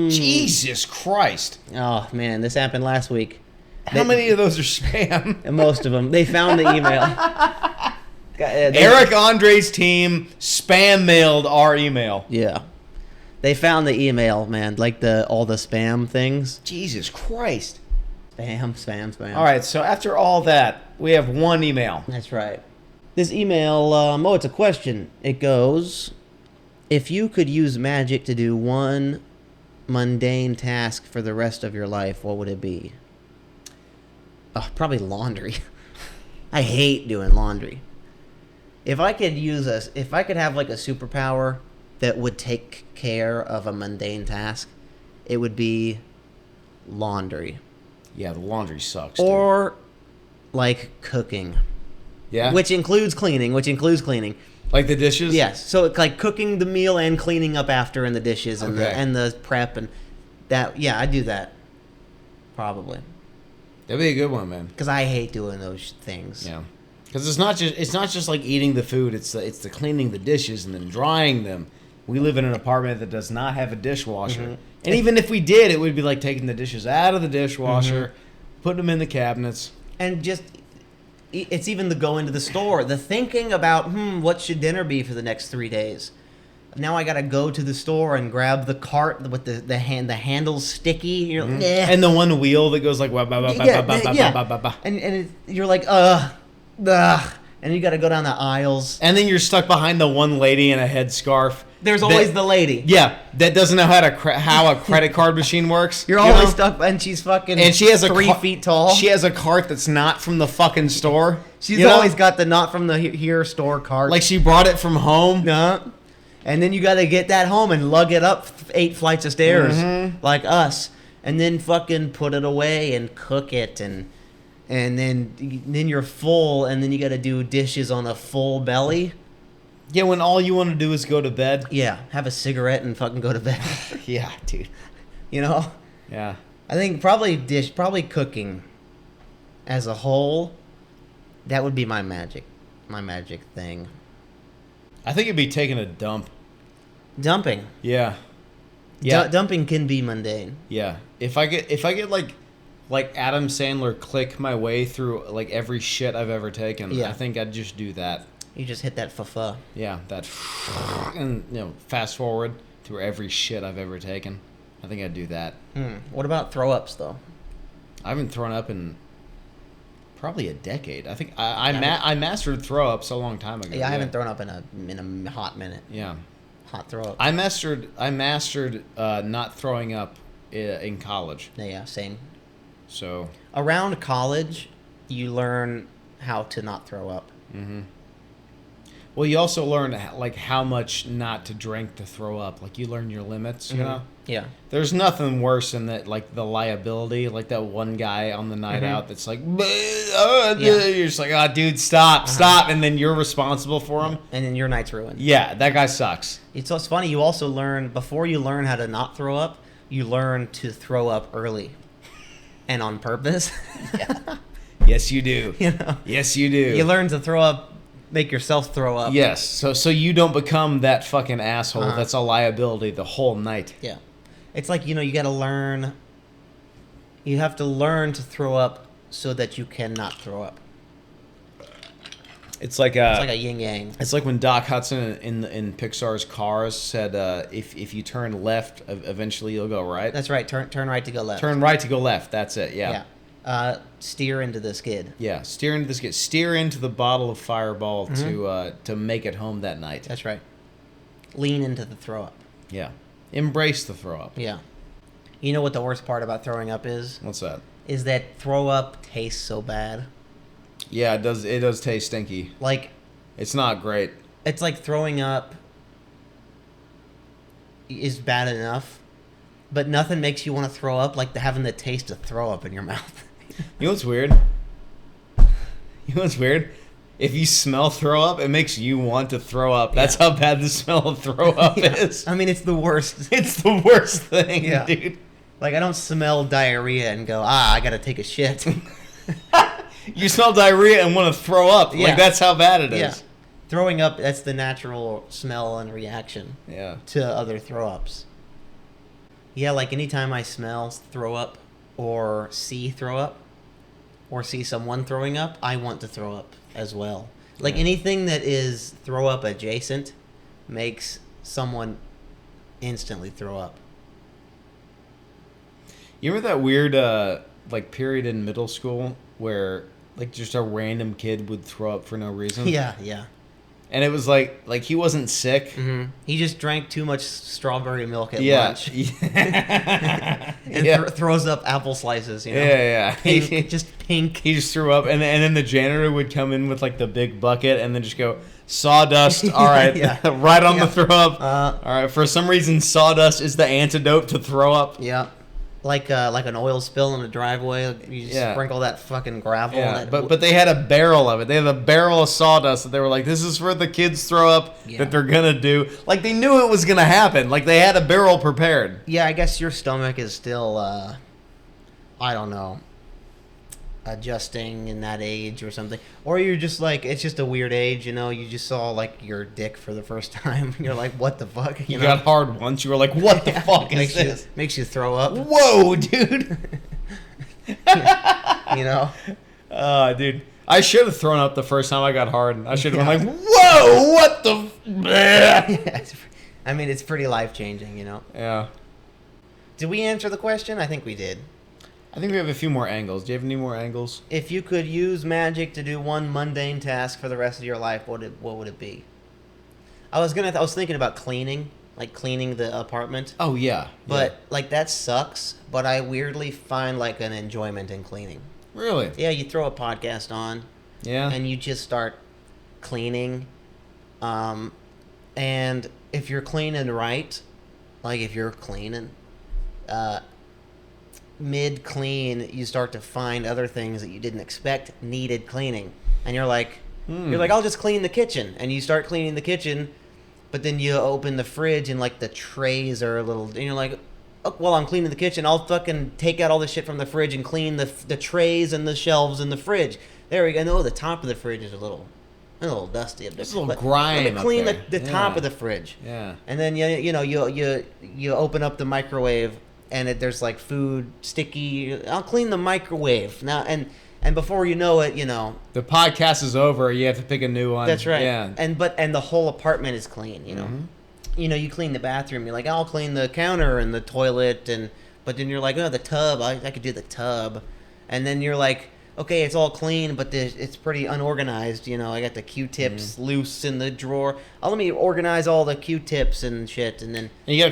Speaker 4: Jesus Christ.
Speaker 1: Oh, man, this happened last week.
Speaker 4: How many of those are spam?
Speaker 1: Most of them. They found the email.
Speaker 4: Eric Andre's team spam mailed our email.
Speaker 1: Yeah. They found the email, man. Like all the spam things.
Speaker 4: Jesus Christ.
Speaker 1: Spam.
Speaker 4: All right, so after all that, we have one email.
Speaker 1: That's right. This email, it's a question. It goes, if you could use magic to do one mundane task for the rest of your life, what would it be? Oh, probably laundry. I hate doing laundry. If I could have like a superpower that would take care of a mundane task, it would be laundry.
Speaker 4: Yeah, the laundry sucks.
Speaker 1: Or like cooking.
Speaker 4: Yeah.
Speaker 1: Which includes cleaning.
Speaker 4: Like the dishes?
Speaker 1: Yes. So it's like cooking the meal and cleaning up after and the dishes and the prep and that. Yeah, I do that. Probably.
Speaker 4: That'd be a good one, man.
Speaker 1: Because I hate doing those things.
Speaker 4: Yeah. Because it's not just like eating the food. It's the cleaning the dishes and then drying them. We live in an apartment that does not have a dishwasher. Mm-hmm. And even if we did, it would be like taking the dishes out of the dishwasher, putting them in the cabinets.
Speaker 1: And just, it's even the going to the store. The thinking about, what should dinner be for the next 3 days? Now I gotta go to the store and grab the cart with the handle's sticky. You're like,
Speaker 4: and the one wheel that goes like,
Speaker 1: and you're like, and you gotta go down the aisles.
Speaker 4: And then you're stuck behind the one lady in a headscarf.
Speaker 1: There's always the lady.
Speaker 4: Yeah, that doesn't know how a credit card machine works.
Speaker 1: You're always stuck, and she's fucking.
Speaker 4: And she has
Speaker 1: 3 feet tall.
Speaker 4: She has a cart that's not from the fucking store.
Speaker 1: She's always got the not from the here store cart.
Speaker 4: Like she brought it from home.
Speaker 1: Yeah. And then you got to get that home and lug it up 8 flights of stairs, like us, and then fucking put it away and cook it, and then you're full, and then you got to do dishes on a full belly.
Speaker 4: Yeah, when all you want to do is go to bed.
Speaker 1: Yeah, have a cigarette and fucking go to bed.
Speaker 4: Yeah, dude.
Speaker 1: You know?
Speaker 4: Yeah.
Speaker 1: I think probably cooking as a whole, that would be my magic thing.
Speaker 4: I think it'd be taking a dump.
Speaker 1: Dumping.
Speaker 4: Yeah. Yeah.
Speaker 1: Dumping can be mundane.
Speaker 4: Yeah. If I get like Adam Sandler click my way through like every shit I've ever taken, I think I'd just do that.
Speaker 1: You just hit that fa.
Speaker 4: Yeah, that and fast forward through every shit I've ever taken. I think I'd do that.
Speaker 1: What about throw-ups though?
Speaker 4: I haven't thrown up in probably a decade. I think I mastered throw-ups a long time ago.
Speaker 1: Yeah, I haven't thrown up in a hot minute.
Speaker 4: Yeah.
Speaker 1: Hot throw-up.
Speaker 4: I mastered not throwing up in college.
Speaker 1: Yeah, same.
Speaker 4: So
Speaker 1: around college, you learn how to not throw up.
Speaker 4: Mm-hmm. Well, you also learn like how much not to drink to throw up. Like you learn your limits, you know?
Speaker 1: Yeah.
Speaker 4: There's nothing worse than that, like the liability, like that one guy on the night out that's like, you're just like, oh, dude, stop, and then you're responsible for him,
Speaker 1: and then your night's ruined.
Speaker 4: Yeah, that guy sucks.
Speaker 1: It's funny. You also learn before you learn how to not throw up, you learn to throw up early, and on purpose.
Speaker 4: Yeah. Yes, you do.
Speaker 1: You know.
Speaker 4: Yes, you do.
Speaker 1: You learn to throw up. Make yourself throw up.
Speaker 4: Yes, so you don't become that fucking asshole that's a liability the whole night.
Speaker 1: Yeah. It's like, you got to learn. You have to learn to throw up so that you cannot throw up.
Speaker 4: It's like a
Speaker 1: yin yang.
Speaker 4: It's like when Doc Hudson in Pixar's Cars said, if you turn left, eventually you'll go right.
Speaker 1: That's right. Turn right to go left.
Speaker 4: Turn right to go left. That's it. Yeah.
Speaker 1: Yeah. Steer into the skid.
Speaker 4: Yeah, steer into the skid. Steer into the bottle of Fireball to make it home that night.
Speaker 1: That's right. Lean into the throw up.
Speaker 4: Yeah. Embrace the throw up.
Speaker 1: Yeah. You know what the worst part about throwing up is?
Speaker 4: What's that?
Speaker 1: Is that throw up tastes so bad.
Speaker 4: Yeah, it does taste stinky.
Speaker 1: Like,
Speaker 4: It's not great.
Speaker 1: It's like throwing up is bad enough, but nothing makes you want to throw up like having the taste of throw up in your mouth.
Speaker 4: You know what's weird? If you smell throw up, it makes you want to throw up. That's how bad the smell of throw up is.
Speaker 1: I mean, it's the worst.
Speaker 4: It's the worst thing,
Speaker 1: Yeah.
Speaker 4: dude.
Speaker 1: Like, I don't smell diarrhea and go, I gotta take a shit.
Speaker 4: You smell diarrhea and want to throw up.
Speaker 1: Yeah.
Speaker 4: Like, that's how bad it is.
Speaker 1: Yeah. Throwing up, that's the natural smell and reaction
Speaker 4: Yeah.
Speaker 1: to other throw ups. Yeah, like anytime I smell throw up or see throw up or see someone throwing up, I want to throw up as well. Like
Speaker 4: Yeah.
Speaker 1: anything that is throw up adjacent makes someone instantly throw up.
Speaker 4: You remember that weird, like, period in middle school where, like, just a random kid would throw up for no reason?
Speaker 1: Yeah, yeah.
Speaker 4: And it was like he wasn't sick.
Speaker 1: Mm-hmm. He just drank too much strawberry milk at
Speaker 4: Yeah.
Speaker 1: lunch. And
Speaker 4: Yeah.
Speaker 1: throws up apple slices, you know?
Speaker 4: Yeah.
Speaker 1: Pink, just pink.
Speaker 4: He just threw up, and then the janitor would come in with like the big bucket, and then just go sawdust. All right,
Speaker 1: Yeah.
Speaker 4: right on
Speaker 1: Yeah.
Speaker 4: the throw up.
Speaker 1: Uh,
Speaker 4: All right. For some reason, sawdust is the antidote to throw up.
Speaker 1: Yeah. Like an oil spill in the driveway. You just
Speaker 4: Yeah.
Speaker 1: sprinkle that fucking gravel.
Speaker 4: Yeah,
Speaker 1: and
Speaker 4: but they had a barrel of it. They had a barrel of sawdust that they were like, "This is for the kids throw up
Speaker 1: Yeah.
Speaker 4: that they're gonna do." Like they knew it was gonna happen. Like they had a barrel prepared.
Speaker 1: yeah, I guess your stomach is still, I don't know, adjusting in that age or something. Or you're just like, it's just a weird age, you know? You just saw, like, your dick for the first time. You're like, what the fuck?
Speaker 4: You
Speaker 1: know?
Speaker 4: got hard once. You were like, "What the fuck is
Speaker 1: makes
Speaker 4: this?"
Speaker 1: Makes you throw up,
Speaker 4: Whoa, dude.
Speaker 1: you know?
Speaker 4: Dude, I should have thrown up the first time I got hard. I should have
Speaker 1: Yeah.
Speaker 4: been like, "Whoa, what the?"
Speaker 1: Yeah, I mean, it's pretty life-changing, you know?
Speaker 4: Yeah.
Speaker 1: Did we answer the question? I think we did.
Speaker 4: I think we have a few more angles. Do you have any more angles?
Speaker 1: If you could use magic to do one mundane task for the rest of your life, what would it be? I was thinking about cleaning, like cleaning the apartment.
Speaker 4: Oh yeah,
Speaker 1: But like that sucks, but I weirdly find like an enjoyment in cleaning.
Speaker 4: yeah. Really?
Speaker 1: Yeah, you throw a podcast on
Speaker 4: Yeah.
Speaker 1: and you just start cleaning. And if you're cleaning right, like if you're cleaning, mid clean, you start to find other things that you didn't expect needed cleaning. And you're like, I'll just clean the kitchen. And you start cleaning the kitchen, but then you open the fridge and like the trays are a little, and you're like, oh, well, I'm cleaning the kitchen. I'll fucking take out all the shit from the fridge and clean the trays and the shelves in the fridge. There we go. No, the top of the fridge is a little dusty up there.
Speaker 4: There's a little
Speaker 1: Let
Speaker 4: grime
Speaker 1: me
Speaker 4: up
Speaker 1: clean
Speaker 4: there.
Speaker 1: the top
Speaker 4: Yeah.
Speaker 1: of the fridge.
Speaker 4: Yeah.
Speaker 1: And then you open up the microwave and there's like food sticky. I'll clean the microwave now, and before you know it,
Speaker 4: The podcast is over. You have to pick a new one.
Speaker 1: that's right.
Speaker 4: Yeah.
Speaker 1: And the whole apartment is clean. You clean the bathroom. You're like, I'll clean the counter and the toilet, but then you're like, oh, the tub. I could do the tub, and then you're like, okay, it's all clean, but it's pretty unorganized. I got the Q-tips loose in the drawer. Let me organize all the Q-tips and shit, and then
Speaker 4: And you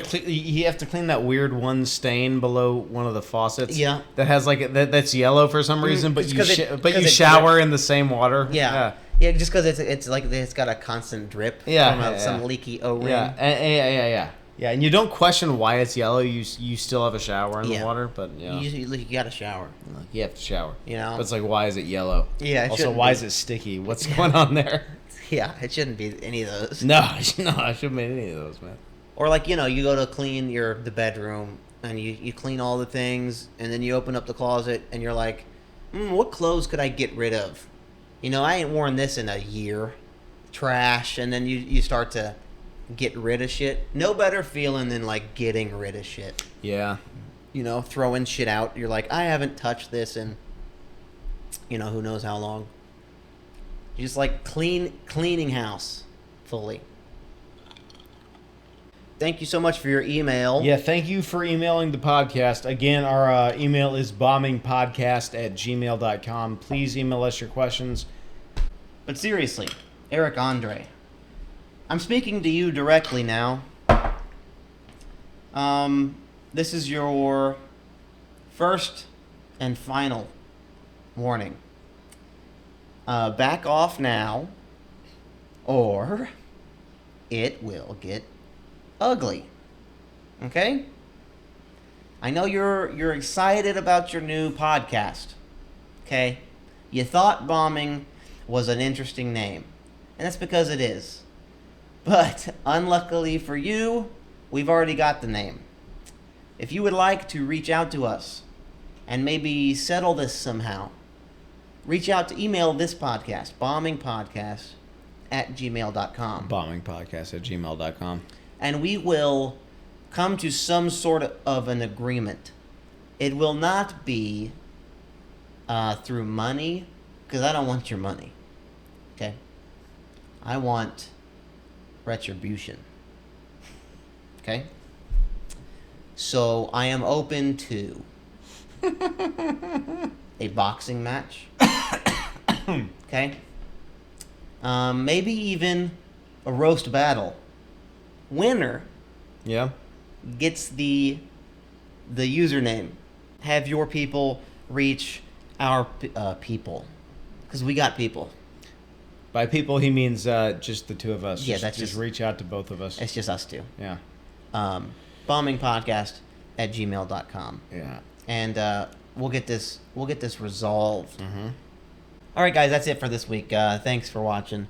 Speaker 4: have to clean that weird one stain below one of the faucets.
Speaker 1: Yeah.
Speaker 4: That has like that's yellow for some reason, but
Speaker 1: it's
Speaker 4: you
Speaker 1: 'cause it-
Speaker 4: but
Speaker 1: 'cause
Speaker 4: you
Speaker 1: it
Speaker 4: shower in the same water.
Speaker 1: yeah, just because it's like it's got a constant drip
Speaker 4: Yeah,
Speaker 1: from
Speaker 4: yeah,
Speaker 1: some
Speaker 4: yeah.
Speaker 1: leaky O-ring.
Speaker 4: Yeah, and you don't question why it's yellow. You still have a shower in
Speaker 1: Yeah.
Speaker 4: the water, but yeah,
Speaker 1: You got to shower.
Speaker 4: you have to shower.
Speaker 1: know?
Speaker 4: But it's like, why is it yellow?
Speaker 1: Yeah, it
Speaker 4: Also,
Speaker 1: shouldn't
Speaker 4: why
Speaker 1: be.
Speaker 4: is it sticky? What's going on there?
Speaker 1: Yeah, it shouldn't be any of those.
Speaker 4: No, I shouldn't have made any of those, man.
Speaker 1: Or like you go to clean the bedroom and you clean all the things, and then you open up the closet and you're like, what clothes could I get rid of? I ain't worn this in a year. Trash, and then you start to get rid of shit. No better feeling than like getting rid of shit.
Speaker 4: Yeah.
Speaker 1: Throwing shit out. You're like, I haven't touched this in who knows how long. You just like cleaning house fully. Thank you so much for your email.
Speaker 4: Yeah, thank you for emailing the podcast. Again, our email is bombingpodcast@gmail.com. Please email us your questions.
Speaker 1: But seriously, Eric Andre, I'm speaking to you directly now. This is your first and final warning. Back off now, or it will get ugly. Okay? I know you're excited about your new podcast. Okay? You thought Bombing was an interesting name, and that's because it is. But unluckily for you, we've already got the name. If you would like to reach out to us and maybe settle this somehow, reach out to email this podcast, bombingpodcast@gmail.com.
Speaker 4: Bombingpodcast@gmail.com.
Speaker 1: And we will come to some sort of an agreement. It will not be through money, because I don't want your money. Okay? I want retribution. Okay? So I am open to a boxing match. Okay? Maybe even a roast battle. Winner
Speaker 4: Yeah.
Speaker 1: gets the username. Have your people reach our people, because we got people.
Speaker 4: By people, he means just the two of us.
Speaker 1: Yeah,
Speaker 4: just reach out to both of us.
Speaker 1: It's just us two.
Speaker 4: Yeah.
Speaker 1: Bombingpodcast@gmail.com.
Speaker 4: Yeah.
Speaker 1: And we'll get this resolved.
Speaker 4: Mm-hmm.
Speaker 1: All right, guys, that's it for this week. Thanks for watching.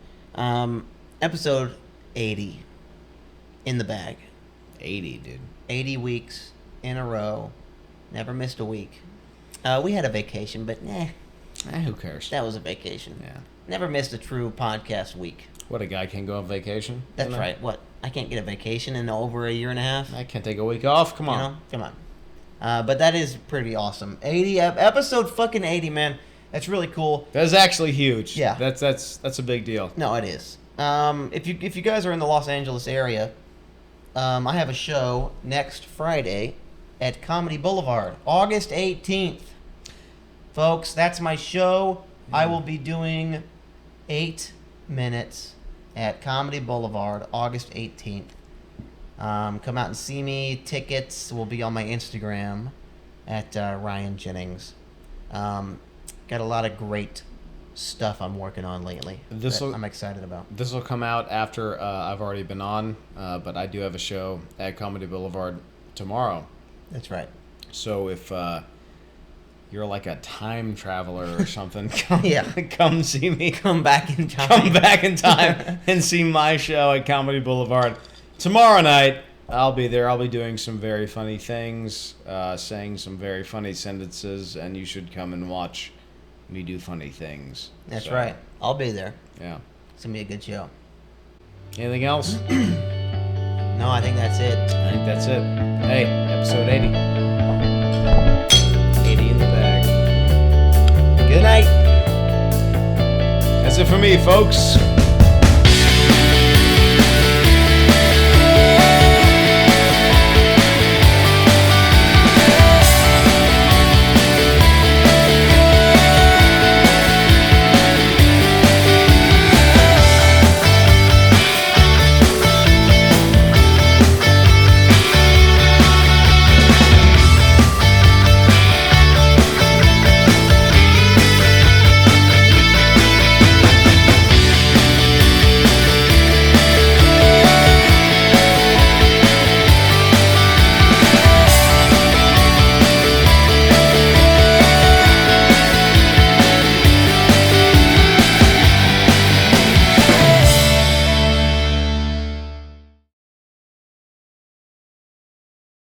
Speaker 1: Episode 80 in the bag.
Speaker 4: 80, dude.
Speaker 1: 80 weeks in a row. Never missed a week. We had a vacation, but
Speaker 4: Who cares?
Speaker 1: that was a vacation.
Speaker 4: Yeah.
Speaker 1: Never missed a true podcast week.
Speaker 4: What, a guy can't go on vacation?
Speaker 1: That's
Speaker 4: You know?
Speaker 1: right. What? I can't get a vacation in over a year and a half.
Speaker 4: I can't take a week off. Come on.
Speaker 1: You know? Come on. But that is pretty awesome. 80 episode fucking 80, man. That's really cool.
Speaker 4: That's actually huge.
Speaker 1: Yeah.
Speaker 4: That's a big deal.
Speaker 1: No, it is. If you guys are in the Los Angeles area, I have a show next Friday at Comedy Boulevard, August 18th. Folks, that's my show. I will be doing 8 minutes at Comedy Boulevard, August 18th. Come out and see me. Tickets will be on my Instagram at Ryan Jennings. Got a lot of great stuff I'm working on lately that I'm excited about.
Speaker 4: This will come out after I've already been on, but I do have a show at Comedy Boulevard tomorrow.
Speaker 1: That's right.
Speaker 4: So if you're like a time traveler or something,
Speaker 1: Yeah.
Speaker 4: come see me.
Speaker 1: Come back in time.
Speaker 4: Come back in time and see my show at Comedy Boulevard tomorrow night. I'll be there. I'll be doing some very funny things, saying some very funny sentences, and you should come and watch me do funny things.
Speaker 1: That's
Speaker 4: So,
Speaker 1: right. I'll be there.
Speaker 4: Yeah.
Speaker 1: It's going to be a good show.
Speaker 4: Anything else?
Speaker 1: No, I think that's it.
Speaker 4: I think that's it. Hey, episode 80. 80 in the bag.
Speaker 1: Good night.
Speaker 4: That's it for me, folks.